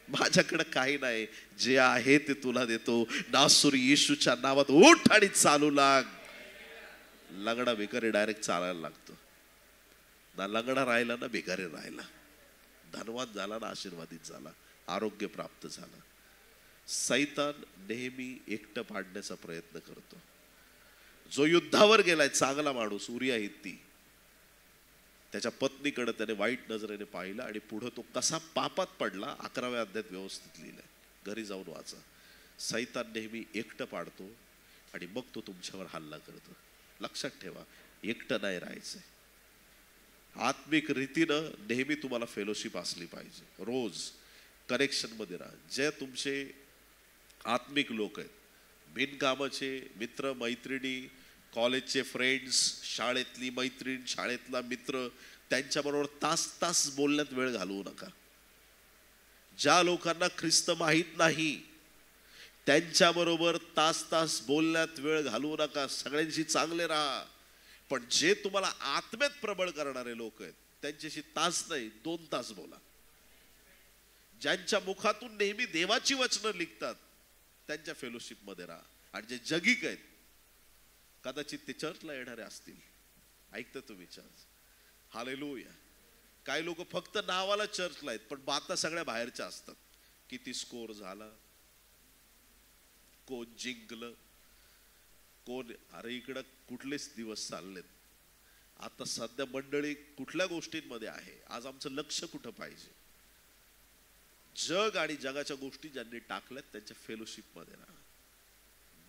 माझ्याकडे काही नाही, जे आहे ते तुला देतो. नासुरी येशूच्या नावात उठ आणि चालू लाग. लंगडा भिकारी डायरेक्ट चालायला लागतो. ना लंगडा राहिला ना भिकारी राहिला. धनवान झाला ना आशीर्वादित झाला. आरोग्य प्राप्त झालं. सैतान नेहमी एकटं पाडण्याचा प्रयत्न करतो. जो युद्धावर गेलाय चांगला माणूस उरिया हित्ती, त्याच्या पत्नीकडे त्याने वाईट नजरेने पाहिलं आणि पुढे तो कसा पापात पडला 11व्या अध्यायात व्यवस्थित लिहिलंय. घरी जाऊन वाचा. सैतान नेहमी एकटं पाडतो आणि मग तो तुमच्यावर हल्ला करतो. लक्षात ठेवा, एकटं नाही राहायचंय. आत्मिक रीतीनं नेहमी तुम्हाला फेलोशिप असली पाहिजे. रोज कनेक्शन मध्ये राहा. जे तुमचे आत्मिक लोक आहेत, बिनकामाचे मित्र मैत्रिणी, कॉलेजचे फ्रेंड्स, शाळेतली मैत्रीण, शाळेतला मित्र, त्यांच्याबरोबर तास तास बोलण्यात वेळ घालवू नका. ज्या लोकांना ख्रिस्त माहीत नाही त्यांच्याबरोबर तास तास बोलण्यात वेळ घालवू नका. सगळ्यांशी चांगले राहा. पण जे तुम्हाला आत्मेत प्रबळ करणारे लोक आहेत त्यांच्याशी तास नाही 2 तास बोला. ज्यांच्या मुखातून नेहमी देवाची वचनं निघतात त्यांच्या फेलोशिप मध्ये राहा. आणि जे जगिक आहेत, कदाचित ते चर्चला येणारे असतील, ऐकता तुम्ही चर्च, हालेलुया. काही लोक फक्त नावाला चर्चला आहेत पण बाता सगळ्या बाहेरच्या असतात. किती स्कोर झाला, कोण जिंकलं, कोण, अरे इकडं कुठलेच दिवस चाललेत. आता सध्या मंडळी कुठल्या गोष्टींमध्ये आहे, आज आमचं लक्ष कुठं पाहिजे. जग आणि जगाच्या गोष्टी ज्यांनी टाकल्यात त्यांच्या फेलोशिप मध्ये राहा.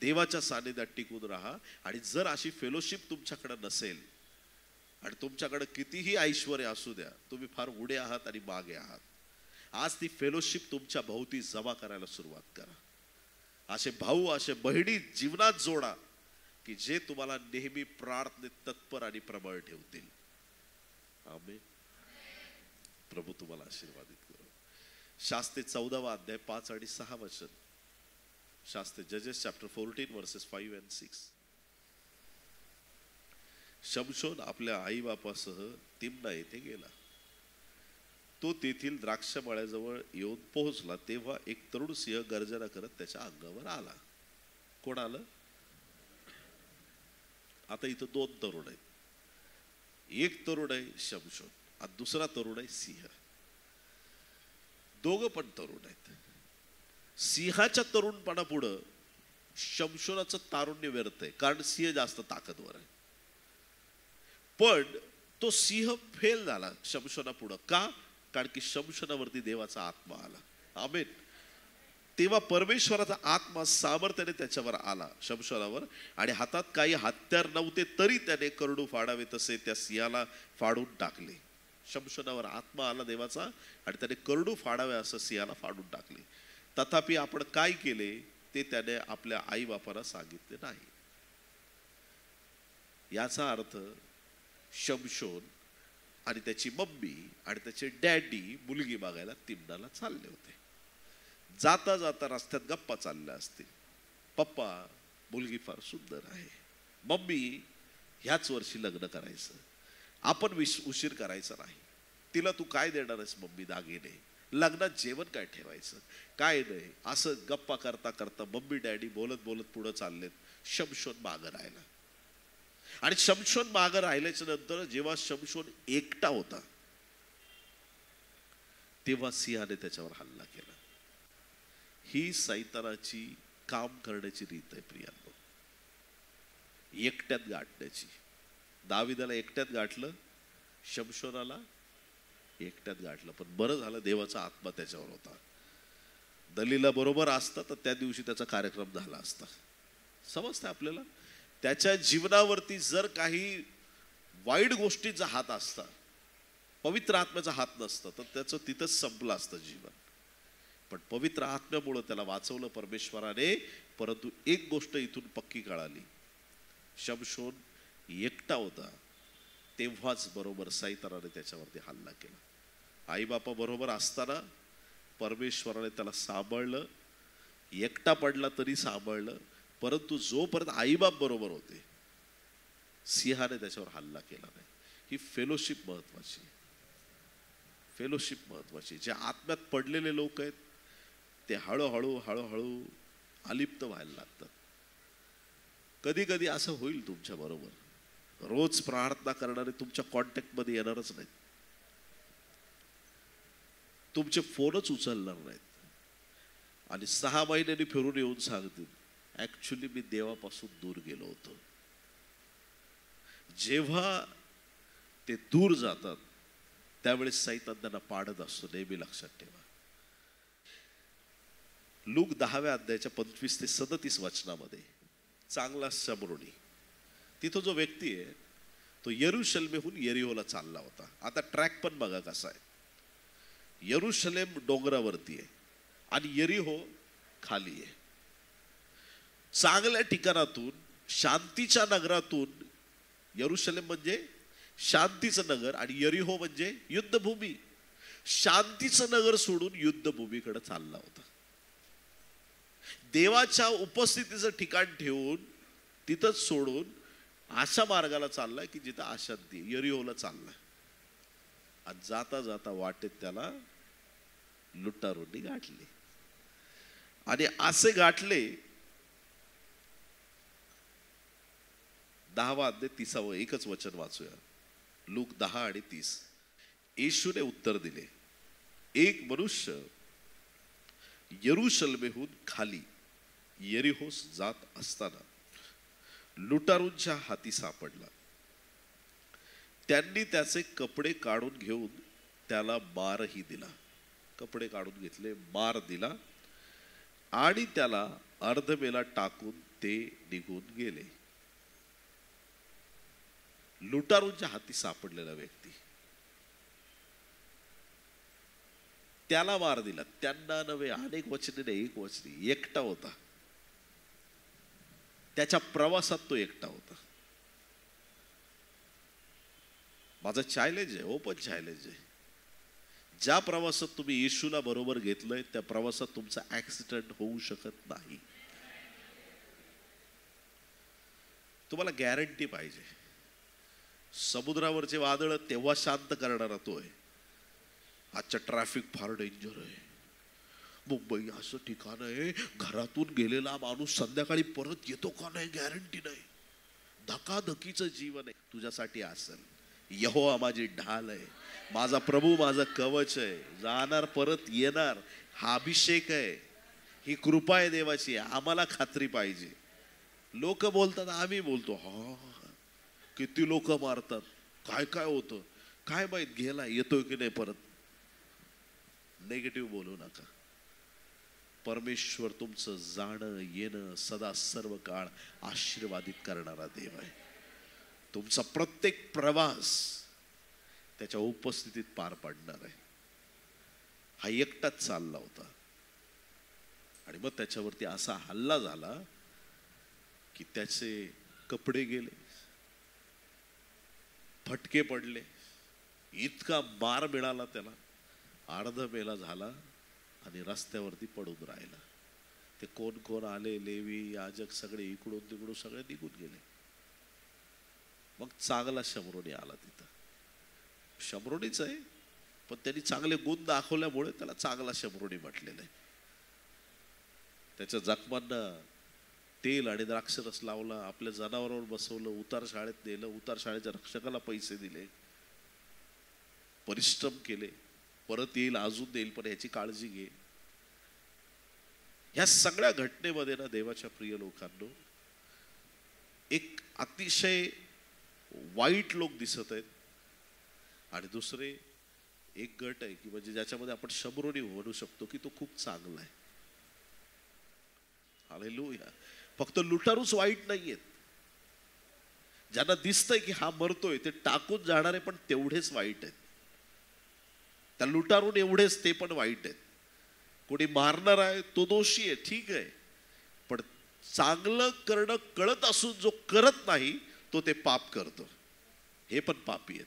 देवाच्या सानिध्यात टिकून राहा. आणि जर अशी फेलोशिप तुमच्याकडे नसेल आणि तुमच्याकडे कितीही ऐश्वर्य असू द्या, तुम्ही फार उडे आहात आणि मागे आहात. आज ती फेलोशिप तुमच्या भोवती जमा करायला सुरुवात करा. असे भाऊ, असे बहिणी जीवनात जोडा की जे तुम्हाला नेहमी प्रार्थनेत तत्पर आणि प्रबळ ठेवतील. आमेन. प्रभू तुम्हाला आशीर्वादित करो. शास्त्री 14वा अध्याय 5 आणि 6 वचन. शास्त्री जजेस चॅप्टर 14 वर्सेस 5 and 6. शमशोन आपल्या आई बापासह तिम्ना येथे गेला. तो तेथील द्राक्ष मळ्याजवळ येऊन पोहोचला तेव्हा एक तरुण सिंह गर्जना करत त्याच्या अंगावर आला. कोण आलं? आता इथं 2 तरुण आहेत. एक तरुण आहे शमशोन आणि दुसरा तरुण आहे सिंह. दोघं पण तरुण आहेत. सिंहाच्या तरुणपणापुढं शमशोनाचं तारुण्य व्यर्थ आहे, कारण सिंह जास्त ताकदवर आहे. पण तो सिंह फेल झाला शमशोनापुढं. का? कारण की शमशोनावरती देवाचा आत्मा आला. आमेन. तेव्हा परमेश्वराचा आत्मा सामर्थ्याने त्याच्यावर आला शमशोनावर, आणि हातात काही हत्यार नव्हते तरी त्याने करडू फाडावे तसे त्या सिंहाला फाडून टाकले. शमशोनावर आत्मा आला देवाचा आणि त्याने करडू फाडावे असं सिंहाला फाडून टाकले. तथापि आपण काय केले ते त्याने आपल्या आई बापाला सांगितले नाही. याचा अर्थ शमशोन आणि त्याची मम्मी आणि त्याचे डॅडी मुलगी बघायला तिम्नाला चालले होते. जाता जाता रस्त्यात गप्पा चालल्या असतील. पप्पा, मुलगी फार सुंदर आहे. मम्मी, ह्याच वर्षी लग्न करायचं, आपण उशीर करायचा नाही. तिला तू काय देणार आहेस मम्मी दागिने, लग्नात जेवण काय ठेवायचं, काय नाही, असं गप्पा करता करता मम्मी डॅडी बोलत बोलत पुढे चाललेत. शमशोन मागं राहिला. आणि शमशोन मागं राहिल्याच्या नंतर जेव्हा शमशोन एकटा होता तेव्हा सिंहाने त्याच्यावर हल्ला केला. ही सैतानाची काम करण्याची रीत आहे प्रियांनो, एकट्यात गाठण्याची. दाविदाला एकट्यात गाठलं, शमशोनाला एकट्यात गाठलं. पण बरं झालं देवाचा आत्मा त्याच्यावर होता. दलीला बरोबर असता तर त्या दिवशी त्याचा कार्यक्रम झाला असता. समजतं आपल्याला? त्याच्या जीवनावरती जर काही वाईट गोष्टीचा हात असता, पवित्र आत्म्याचा हात नसता, तर त्याचं तिथंच संपलं असतं जीवन. पण पवित्र आत्म्यामुळे त्याला वाचवलं परमेश्वराने. परंतु एक गोष्ट इथून पक्की कळाली, शमशोन एकटा होता तेव्हाच बरोबर सैतानाने त्याच्यावरती हल्ला केला. आई बापा बरोबर असताना परमेश्वराने त्याला सांभाळलं. एकटा पडला तरी सांभाळलं. परंतु जोपर्यंत आईबाप बरोबर होते सिंहाने त्याच्यावर हल्ला केला नाही. ही फेलोशिप महत्वाची. फेलोशिप महत्वाची. जे आत्म्यात पडलेले लोक आहेत ते हळूहळू हळूहळू अलिप्त व्हायला लागतात. कधी कधी असं होईल तुमच्या बरोबर, रोज प्रार्थना करणारे तुमच्या कॉन्टॅक्ट मध्ये येणारच नाहीत, तुमचे फोनच उचलणार नाहीत. आणि 6 महिन्यांनी फिरून येऊन सांगतील, ऍक्च्युली मी देवापासून दूर गेलो होतो. जेव्हा ते दूर जातात त्यावेळेस सैतान त्यांना पाडत असतो, नेहमी लक्षात ठेवा. लूक 10व्या अध्यायाच्या 25 ते 37 वचनामध्ये चांगला शमरोनी, तिथं जो व्यक्ती आहे तो यरुशलेमहून यरीहोला चालला होता. आता ट्रॅक पण बघा कसा आहे. यरुशलेम डोंगरावरती आहे आणि यरीहो खाली आहे. चांगल्या ठिकाणातून, शांतीच्या नगरातून, यरुशलेम म्हणजे शांतीचं नगर आणि यरीहो म्हणजे युद्धभूमी, शांतीचं नगर सोडून युद्धभूमीकडे चालला होता. देवाच्या उपस्थितीचं ठिकाण ठेवून तिथंच सोडून अशा मार्गाला चाललाय की जिथं अशांती, यरीहोला चाललाय. आणि जाता जाता वाटेत त्याला लुटारूंनी गाठले. आणि असे गाठले, 10वा अध्याय 30वा एकच वचन वाचूया. लूक 10 आणि 30. येशूने उत्तर दिले, एक मनुष्य यरुशलेमहून खाली यरीहोस जात असताना लुटारूंच्या हाती सापडला. त्यांनी त्याचे कपडे काढून घेऊन त्याला मारही दिला. कपडे काढून घेतले, मार दिला आणि त्याला अर्धमेला टाकून ते निघून गेले. लुटारूंच्या हाती सापडलेला व्यक्ती, त्याला मार दिला. त्यांना नव्हे, अनेक वचने नाही, एक वचनी, एकटा होता. त्याच्या प्रवासात तो एकटा होता. माझं चॅलेंज आहे, ओपन चॅलेंज आहे. ज्या प्रवासात तुम्ही येशूला बरोबर घेतलंय त्या प्रवासात तुमचा ऍक्सिडेंट होऊ शकत नाही. तुम्हाला गॅरंटी पाहिजे. समुद्रावरचे वादळ तेव्हा शांत करणारा तो आहे. आजच्या ट्रॅफिक फार डेंजर आहे. मुंबई असं ठिकाण आहे, घरातून गेलेला माणूस संध्याकाळी परत येतो का नाही गॅरंटी नाही. धकाधकीचं जीवन आहे. तुझ्यासाठी असेल, यहोवा माझी ढाल आहे, माझा प्रभू माझं कवच आहे, जाणार परत येणार, हा अभिषेक आहे, ही कृपा आहे देवाची. आम्हाला खात्री पाहिजे. लोक बोलतात, आम्ही बोलतो, हा किती लोक मारतात, काय काय होतं काय माहित, गेला येतोय की नाही परत. नेगेटिव्ह बोलू नका. परमेश्वर तुमचं जाणं येणं सदा सर्व काळ आशीर्वादित करणारा देव आहे. तुमचा प्रत्येक प्रवास त्याच्या उपस्थितीत पार पडणार आहे. हा एकटाच चालला होता आणि मग त्याच्यावरती असा हल्ला झाला की त्याचे कपडे गेले, फटके पडले, इतका मार मिळाला त्याला, अर्ध मेला झाला आणि रस्त्यावरती पडून राहिला. ते कोण कोण आले, लेवी याजक सगळे इकडून तिकडून सगळे निघून गेले. मग चांगला शमरोनी आला. तिथं शमरोनीच आहे पण त्यांनी चांगले गुण दाखवल्यामुळे त्याला चांगला शमरोनी म्हटलेलं आहे. त्याच्या जखमांना तेल आणि द्राक्षरस लावला, आपल्या जनावरांवर बसवलं, उतार शाळेत नेलं, उतार शाळेच्या रक्षकाला पैसे दिले, परिश्रम केले, परत येईल अजून देईल पण याची काळजी घे. ह्या सगळ्या घटनेमध्ये ना देवाच्या प्रिय लोकांनो, एक अतिशय वाईट लोक दिसत आहेत आणि दुसरे एक गट आहे की म्हणजे ज्याच्यामध्ये आपण शमरोनी म्हणू शकतो की तो खूप चांगला आहे. हालेलुया. फक्त लुटारूच वाईट नाहीयेत. ज्यांना दिसतंय की हा मरतोय ते टाकून जाणारे पण तेवढेच वाईट आहेत. त्या लुटारून एवढेच ते पण वाईट आहेत. कोणी मारणार आहे तो दोषी आहे, ठीक आहे, पण चांगलं करणं कळत असून जो करत नाही तो ते पाप करतो. हे पण पापी आहेत.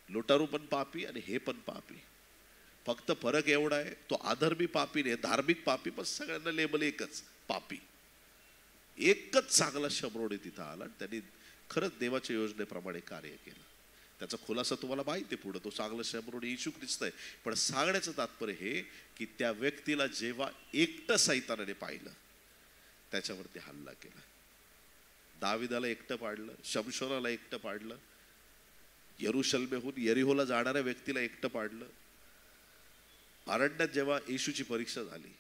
लुटारू पण पापी आणि हे पण पापी. फक्त फरक एवढा आहे, तो अधर्मी पापी नाही, धार्मिक पापी, पण सगळ्यांना लेबल एकच, पापी. एकच चांगला शमरोनी तिथं आला, त्यांनी खरंच देवाच्या योजनेप्रमाणे कार्य केलं. त्याचा खुलासा तुम्हाला माहिती आहे पुढे. तो चांगला शमरोनी येशू ख्रिस्त आहे. पण सांगण्याचं तात्पर्य हे की त्या व्यक्तीला जेव्हा एकटं सैतानाने पाहिलं त्याच्यावरती हल्ला केला. दाविदाला एकटं पाडलं, शमशोनाला एकटं पाडलं, यरुशलेमहून यरीहोला जाणाऱ्या व्यक्तीला एकटं पाडलं. अरण्यात जेव्हा येशूची परीक्षा झाली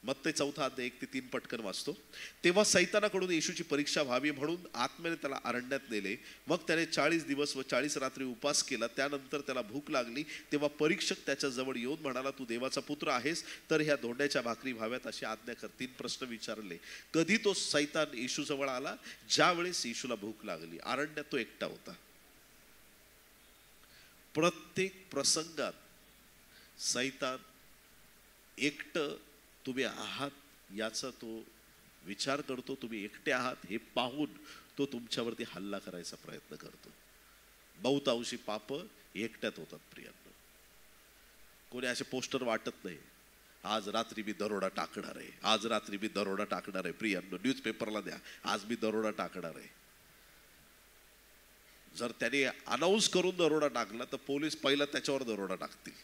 मत्ते 4:1-3 पटकन वाचतो. तेव्हा सैतानाकडून येशूची परीक्षा व्हावी म्हणून आत्म्याने त्याला अरण्यात नेले. मग त्याने 40 दिवस व 40 रात्री उपास केला. त्यानंतर त्याला भूक लागली. तेव्हा परीक्षक त्याच्या जवळ येऊन म्हणाला, तू देवाचा पुत्र आहेस तर ह्या धोंड्याच्या भाकरी व्हाव्यात अशी आज्ञा कर. 3 प्रश्न विचारले. कधी तो सैतान येशू जवळ आला? ज्या वेळेस येशूला भूक लागली. अरण्यात तो एकटा होता. प्रत्येक प्रसंगात सैतान एकटं तुम्ही आहात याचा तो विचार करतो. तुम्ही एकटे आहात हे पाहून तो तुमच्यावरती हल्ला करायचा प्रयत्न करतो. बहुतांशी पाप एकट्यात होतात प्रियांनो. कोणी असे पोस्टर वाटत नाही, आज रात्री मी दरोडा टाकणार आहे, आज रात्री मी दरोडा टाकणार आहे. प्रियांनो, न्यूजपेपरला द्या, आज मी दरोडा टाकणार आहे. जर त्याने अनाऊन्स करून दरोडा टाकला तर पोलीस पहिला त्याच्यावर दरोडा टाकतील,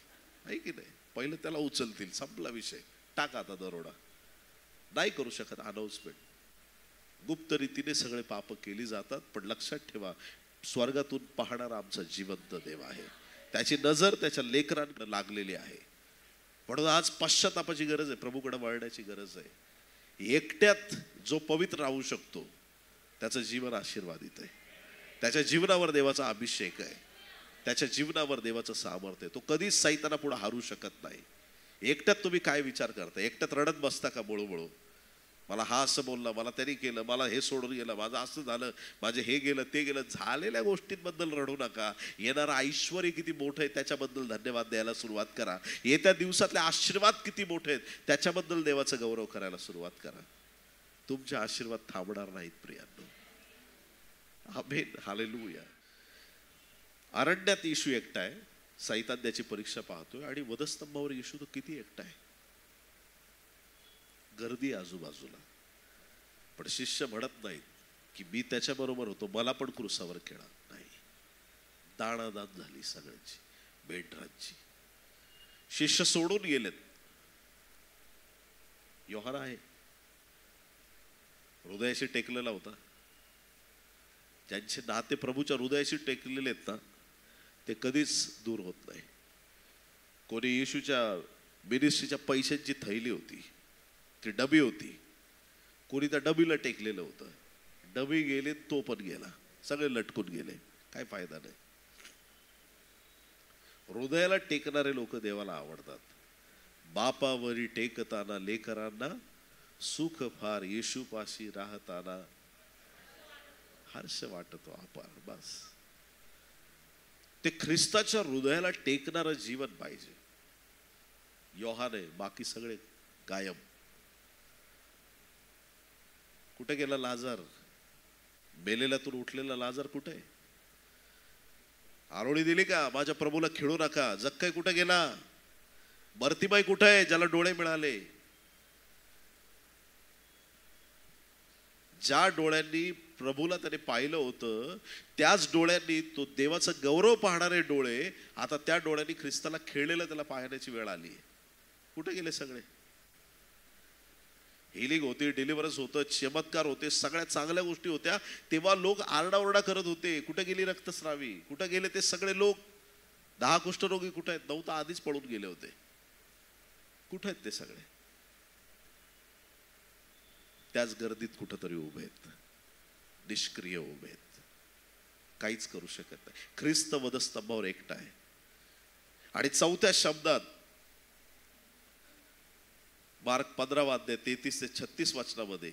आहे की नाही? पहिलं त्याला उचलतील, संपला विषय, टाका आता दरोडा. नाही करू शकत अनाऊन्समेंट. गुप्त रीतीने सगळे पाप केली जातात. पण लक्षात ठेवा, स्वर्गातून पाहणारा आमचा जिवंत देव आहे. त्याची नजर त्याच्या लेकरांकडे लागलेली आहे. म्हणून आज पश्चातापाची गरज आहे, प्रभूकडे वळण्याची गरज आहे. एकट्यात जो पवित्र राहू शकतो त्याचं जीवन आशीर्वादित आहे. त्याच्या जीवनावर देवाचा अभिषेक आहे, त्याच्या जीवनावर देवाचं सामर्थ्य आहे. तो कधीच सैतानापुढे हारू शकत नाही. एकट्यात तुम्ही काय विचार करता? एकट्यात रडत बसता का बळू? मला हा असं बोलला, मला त्यांनी केलं, मला हे सोडून गेलं, माझं असं झालं, माझे हे गेलं ते गेलं. झालेल्या गोष्टींबद्दल रडू नका. येणारं ऐश्वर्य किती मोठं आहे त्याच्याबद्दल धन्यवाद द्यायला सुरुवात करा. येत्या दिवसातले आशीर्वाद किती मोठे आहेत त्याच्याबद्दल देवाचा गौरव करायला सुरुवात करा. तुमचे आशीर्वाद थांबणार नाहीत प्रियांनो. आमेन, हालेलुया. अरण्यात येशू एकटा आहे. सैतान त्याची परीक्षा पाहतोय आणि वधस्तंभावर येशू तो किती एकटा आहे. गर्दी आजूबाजूला, पण शिष्य म्हणत नाहीत की मी त्याच्या बरोबर होतो, मला पण क्रूसावर खेळा. नाही, दाणादाण झाली सगळ्यांची, मेंढरांची. शिष्य सोडून गेलेत. योहाना आहे, हृदयाशी टेकलेला होता. ज्यांचे नाते प्रभूच्या हृदयाशी टेकलेले आहेत ना, ते कधीच दूर होत नाही. कोणी येशूच्या मिनिस्ट्रीच्या पैशांची थैली होती, ती डबी होती, कोणी त्या डबीला टेकलेलं होतं. डबी गेले, तो पण गेला, सगळे लटकून गेले, काय फायदा नाही. हृदयाला टेकणारे लोक देवाला आवडतात. बापावरी टेकताना लेकरांना सुख फार, येशूपाशी राहताना हर्ष वाटतो अपार. बस ते ख्रिस्ताच्या हृदयाला टेकणारं जीवन पाहिजे. योहाने, बाकी सगळे गायब. कुठे गेला लाजार? मेलेल्यातून उठलेला लाजार कुठे? आरोळी दिली का? माझ्या प्रभूला खेळू नका. जक्कई कुठे गेला? बर्तिमाई कुठे आहे ज्याला डोळे मिळाले? ज्या डोळ्यांनी प्रभूला त्याने पाहिलं होतं त्याच डोळ्यांनी, तो देवाचा गौरव पाहणारे डोळे, आता त्या डोळ्यांनी ख्रिस्ताला खेळलेलं त्याला पाहण्याची वेळ आली. कुठे गेले सगळे? हिलिंग होती, डिलिव्हरन्स होतं, चमत्कार होते, सगळ्या चांगल्या गोष्टी होत्या, तेव्हा लोक आरडाओरडा करत होते. कुठे गेली रक्तस्रावी? कुठे गेले ते सगळे लोक? 10 कुष्ठरोगी कुठे आहेत? 9 तर आधीच पळून गेले होते. कुठे आहेत ते सगळे? त्याच गर्दीत कुठंतरी उभे आहेत, निष्क्रिय उभे आहेत, काहीच करू शकत नाही. ख्रिस्त वधस्तंभावर एकटा आहे. आणि 4थ्या शब्दात मार्क 15:33-36 वचनामध्ये,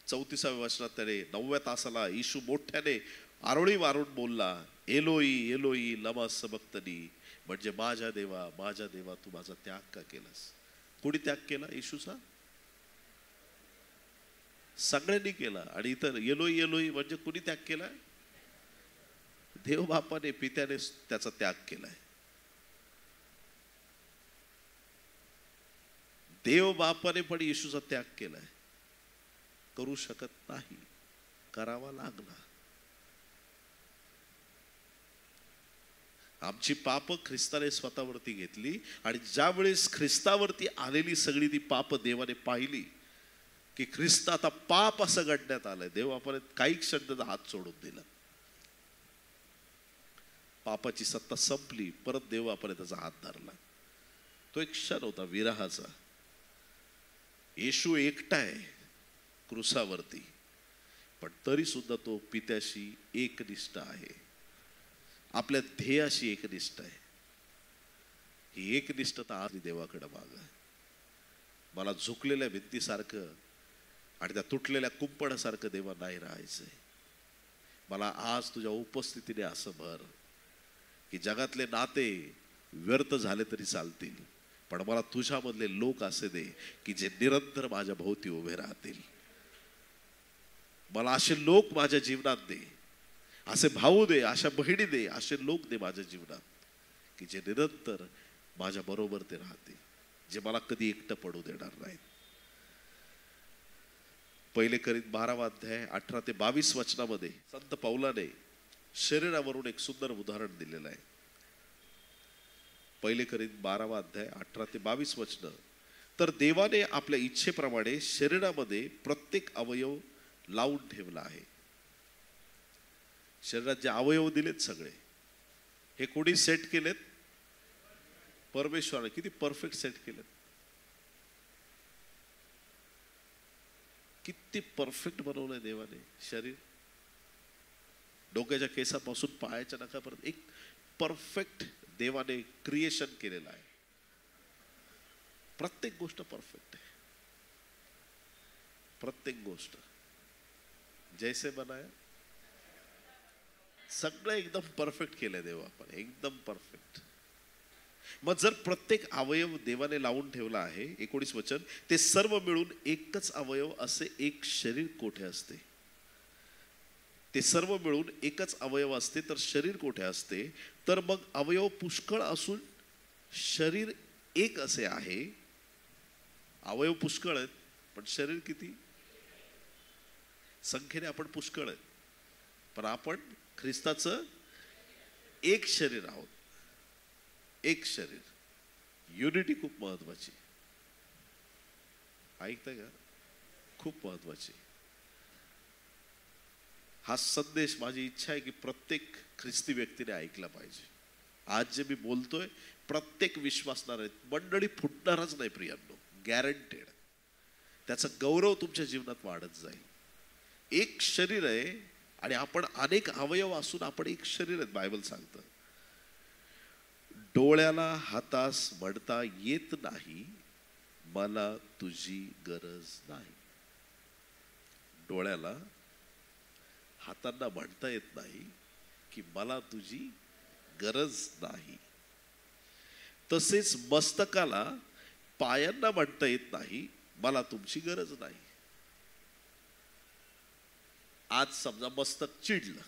34व्या वचनात त्याने 9व्या तासाला येशू मोठ्याने आरोळी वारून बोलला, एलोई एलोई लमा सबक्तनी, म्हणजे माझ्या देवा तू माझा त्याग का केलास? कोणी त्याग केला येशूचा? सगळ्यांनी केला. आणि इतर एलोई एलोई म्हणजे कुणी त्याग केलाय? देव बापाने, पित्याने त्याचा त्याग केलाय. देव बापाने पण येशूचा त्याग केलाय. करू शकत नाही, करावा लागला. आमची पाप ख्रिस्ताने स्वतःवरती घेतली. आणि ज्यावेळेस ख्रिस्तावरती आलेली सगळी ती पाप देवाने पाहिली की ख्रिस्त आता पाप असं घडण्यात आलंय, देव आपण काही क्षण त्याचा हात सोडून दिला. पापाची सत्ता संपली. परत देव आपण त्याचा हात धरला. तो एक क्षण होता विरहाचा. येशू एकटा आहे क्रुसावरती, पण तरी सुद्धा तो पित्याशी एकनिष्ठ आहे, आपल्या ध्येयाशी एकनिष्ठ आहे. ही एकनिष्ठता आज देवाकडे मागा. मला झुकलेल्या भिंतीसारखं आणि त्या तुटलेल्या कुंपणासारखं देवा नाही राहायचंय. मला आज तुझ्या उपस्थितीने असं भर की जगातले नाते व्यर्थ झाले तरी चालतील, पण मला तुझ्यामधले लोक असे दे की जे निरंतर माझ्या भोवती उभे राहतील. मला असे लोक माझ्या जीवनात दे, असे भाऊ दे, अशा बहिणी दे, असे लोक दे माझ्या जीवनात की जे निरंतर माझ्या बरोबर ते राहतील, जे मला कधी एकटं पडू देणार नाहीत. पहिले करीत 12 अध्याय 18 ते 22 वचनामध्ये संत पौलाने शरीरावरून एक सुंदर उदाहरण दिलेलं आहे. पहिले करीत 12 अध्याय 18 ते 22 वचन. तर देवाने आपल्या इच्छेप्रमाणे शरीरामध्ये प्रत्येक अवयव लावून ठेवला आहे. शरीरात जे अवयव दिलेत सगळे हे कोणी सेट केलेत? परमेश्वराने. किती परफेक्ट सेट केलेत, किती परफेक्ट बनवलंय देवाने शरीर. डोक्याच्या केसापासून पायाच्या नखापर्यंत एक परफेक्ट देवाने क्रिएशन केलेलं आहे. प्रत्येक गोष्ट परफेक्ट आहे, प्रत्येक गोष्ट जैसे बनाया, सगळं एकदम परफेक्ट केलंय देवा आपण, एकदम परफेक्ट. मग जर प्रत्येक अवयव देवाने लावून ठेवला आहे, 19 वचन, ते सर्व मिळून एकच अवयव असे एक शरीर कोठे असते? ते सर्व मिळून एकच अवयव असते तर शरीर कोठे असते? तर मग अवयव पुष्कळ असून शरीर एक असे आहे. अवयव पुष्कळ आहेत पण शरीर किती? संख्येने आपण पुष्कळ आहेत, पण आपण ख्रिस्ताचं एक शरीर आहोत. एक शरीर. युनिटी खूप महत्वाची. ऐकताय का? खूप महत्वाची. हा संदेश माझी इच्छा आहे की प्रत्येक ख्रिस्ती व्यक्तीने ऐकला पाहिजे. आज जे मी बोलतोय प्रत्येक विश्वासणारे मंडळी फुटणारच नाही प्रियांनो, गॅरंटेड. त्याचा गौरव तुमच्या जीवनात वाढत जाईल. एक शरीर आहे आणि आपण अनेक अवयव असून आपण एक शरीर आहेत. बायबल सांगतं, डोळ्याला हातास म्हणता येत नाही मला तुझी गरज नाही. डोळ्याला हातांना म्हणता येत नाही की मला तुझी गरज नाही. तसेच मस्तकाला पायांना म्हणता येत नाही मला तुमची गरज नाही. आज समजा मस्तक चिडलं,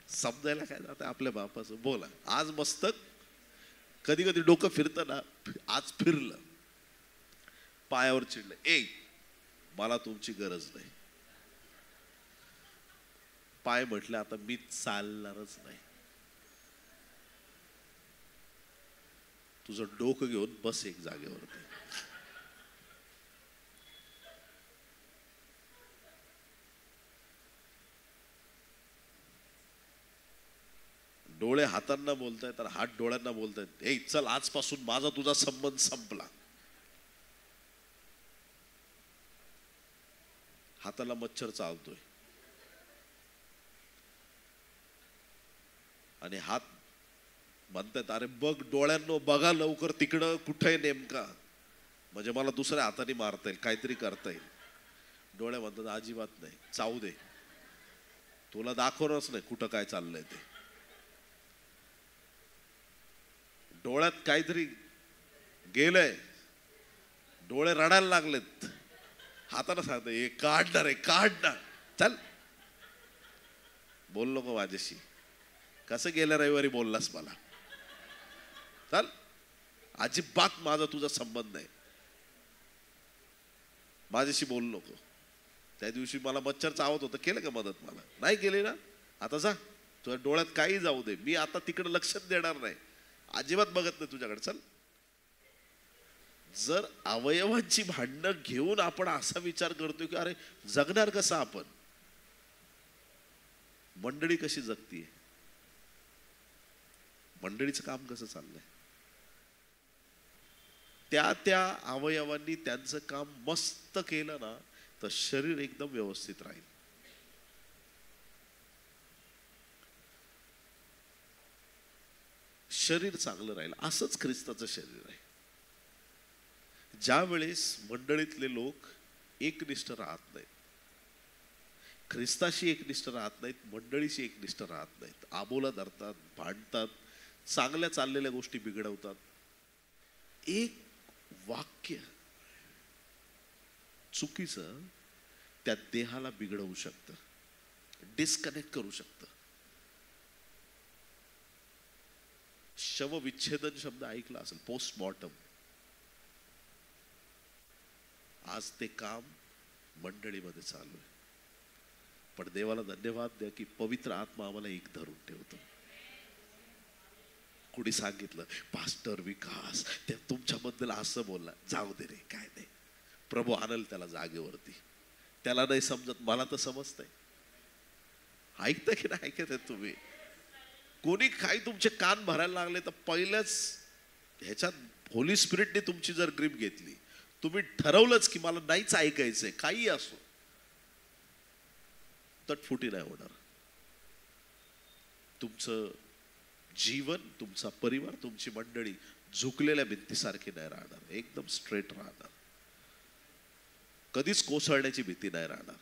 समजायला काय जातं आपल्या बापाचं, बोला. आज मस्तक कधी कधी डोकं फिरतं ना, आज फिरलं, पायावर चिडलं, मला तुमची गरज नाही. पाय म्हटलं आता मी चालणारच नाही. तुझं डोकं घेऊन बस एक जागेवरती. डोळे हातांना बोलतायत तर हात डोळ्यांना बोलतायत, चल आजपासून माझा तुझा संबंध संपला. हाताला मच्छर चावतोय आणि हात म्हणतात अरे बघ डोळ्यांनो, बघा लवकर तिकडं कुठे नेमका, म्हणजे मला दुसऱ्या हाताने मारता येईल, काहीतरी करता येईल. डोळे म्हणतात अजिबात नाही, चावू दे, तुला दाखवणारच नाही कुठं काय चाललंय ते. डोळ्यात काहीतरी गेलंय, डोळे रडायला लागलेत, हाताला सांगत हे काढणार आहे, काढणार, चल. बोल नको माझ्याशी, कसं गेल्या रविवारी बोललास मला, चल. अजिबात माझा तुझा संबंध नाही, माझ्याशी बोल नको. त्या दिवशी मला मच्छर चावत होतं, केलं का मदत? मला नाही केली ना. आता जा, तुझ्या डोळ्यात काही जाऊ दे, मी आता तिकडे लक्ष देणार नाही, अजिबात बघत नाही तुझ्याकडे, चल. जर अवयवांची भांडणं घेऊन आपण असा विचार करतोय की अरे जगणार कसं आपण, मंडळी कशी जगतीये, मंडळीचं काम कसं चाललंय, त्या त्या अवयवांनी त्यांचं काम मस्त केलं ना तर शरीर एकदम व्यवस्थित राहील. शरीर चांगलं राहील. असंच ख्रिस्ताचं शरीर आहे. ज्या वेळेस मंडळीतले लोक एकनिष्ठ राहत नाहीत, ख्रिस्ताशी एकनिष्ठ राहत नाहीत, मंडळीशी एकनिष्ठ राहत नाहीत, आबोला धरतात, भांडतात, चांगल्या चाललेल्या गोष्टी बिघडवतात, एक वाक्य चुकीचं त्या देहाला बिघडवू शकतं, डिस्कनेक्ट करू शकतं. शवविच्छेदन शब्द ऐकला असेल, पोस्टमॉर्टम. आज ते काम मंडळीमध्ये चालू आहे. पण देवाला धन्यवाद द्या की पवित्र आत्मा आम्हाला एक धरून ठेवतो. कुणी सांगितलं पास्टर विकास त्या तुमच्याबद्दल असं बोलला, जाऊ दे रे, काय नाही, प्रभू आणल त्याला जागेवरती. त्याला नाही समजत, मला तर समजतंय. ऐकता की नाही ऐकत आहे तुम्ही? कोणी काही तुमचे कान भरायला लागले तर पहिल्याच ह्याच्यात होली स्पिरिटने तुमची जर ग्रीप घेतली, तुम्ही ठरवलंच की मला नाहीच ऐकायचंय, काही असो, तटफुटी नाही होणार. तुमचं जीवन, तुमचा परिवार, तुमची मंडळी झुकलेल्या भिंतीसारखी नाही राहणार, एकदम स्ट्रेट राहणार. कधीच कोसळण्याची भीती नाही राहणार.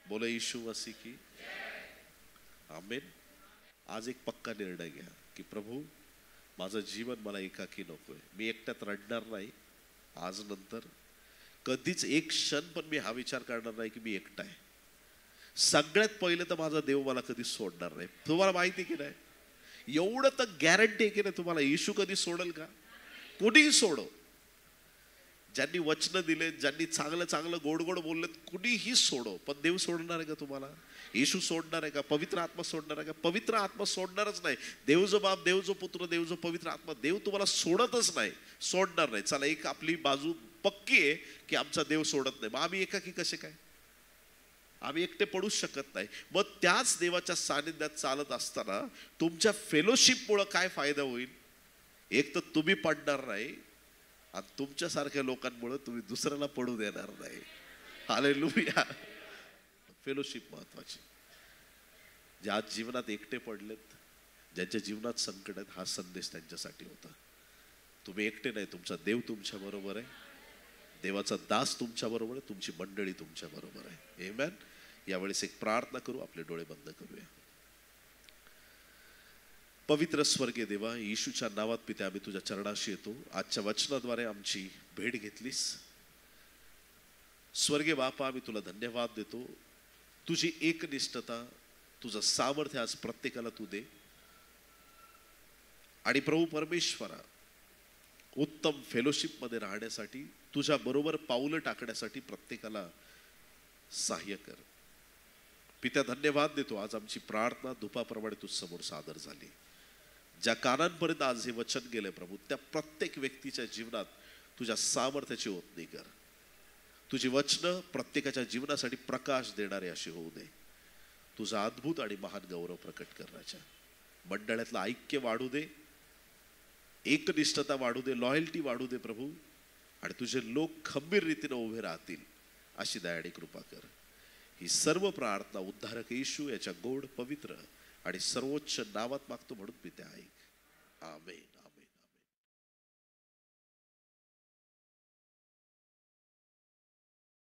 बोला येशू मसीह की आमेन. आज एक पक्का निर्णय घ्या की प्रभू माझं जीवन मला एकाकी नकोय, मी एकट्यात रडणार नाही. आज नंतर कधीच एक क्षण पण मी हा विचार करणार नाही की मी एकटा आहे. सगळ्यात पहिले तर माझा देव मला कधी सोडणार नाही. तुम्हाला माहिती की नाही, एवढं तर गॅरंटी आहे की नाही तुम्हाला, येशू कधी सोडेल का? कुणीही सोडो. ज्यांनी वचन दिले, ज्यांनी चांगलं चांगलं गोड गोड बोलले, कुणीही सोडो, पण देव सोडणार आहे का तुम्हाला? येशू सोडणार आहे का? पवित्र आत्मा सोडणार आहे का? पवित्र आत्मा सोडणारच नाही. देव जो बाप, देव जो पुत्र, देव जो पवित्र आत्मा, देव तुम्हाला सोडतच नाही, सोडणार नाही. चला, एक आपली बाजू पक्की आहे की आमचा देव सोडत नाही. मग आम्ही एकाकी कसे काय? आम्ही एकटे पडूच शकत नाही. मग त्याच देवाच्या सानिध्यात चालत असताना तुमच्या फेलोशिपमुळे काय फायदा होईल? एक तर तुम्ही पडणार नाही आणि तुमच्यासारख्या लोकांमुळे तुम्ही दुसऱ्याला पडू देणार नाही. हालेलुया. फेलोशिप महत्वाची. जे आज जीवनात एकटे पडलेत, ज्यांच्या जीवनात संकट आहेत, हा संदेश त्यांच्यासाठी होता. तुम्ही एकटे नाही, तुमचा देव तुमच्या बरोबर आहे, देवाचा दास तुमच्या बरोबर आहे, तुमची मंडळी तुमच्या बरोबर आहे. आमेन. यावेळेस एक प्रार्थना करू, आपले डोळे बंद करूया. पवित्र स्वर्गीय देवा, येशूच्या नावात पिते आम्ही तुझ्या चरणाशी येतो. आजच्या वचनाद्वारे आमची भेट घेतलीस. स्वर्गीय बापा, आम्ही तुला धन्यवाद देतो. तुझी एकनिष्ठता, तुझं सामर्थ्य आज प्रत्येकाला तू दे. आणि प्रभू परमेश्वरा, उत्तम फेलोशिप मध्ये राहण्यासाठी, तुझ्या बरोबर पाऊलं टाकण्यासाठी प्रत्येकाला सहाय्य कर. पित्या धन्यवाद देतो. आज आमची प्रार्थना धुपाप्रमाणे तुझ समोर सादर झाली. ज्या कानांपर्यंत आज हे वचन गेले प्रभू, त्या प्रत्येक व्यक्तीच्या जीवनात तुझ्या सामर्थ्याची ओतणी कर. तुझी वचनं प्रत्येकाच्या जीवनासाठी प्रकाश देणारे अशी होऊ दे. तुझा अद्भुत आणि महान गौरव प्रकट करण्याच्या मंडळातलं ऐक्य वाढू दे, एकनिष्ठता वाढू दे, लॉयल्टी वाढू दे प्रभू. आणि तुझे लोक खंबीर रीतीने उभे राहतील अशी दया आणि कृपा कर. ही सर्व प्रार्थना उद्धारक येशू याच्या गोड, पवित्र आणि सर्वोच्च नावात मागतो म्हणून पिते ऐक. आमेन.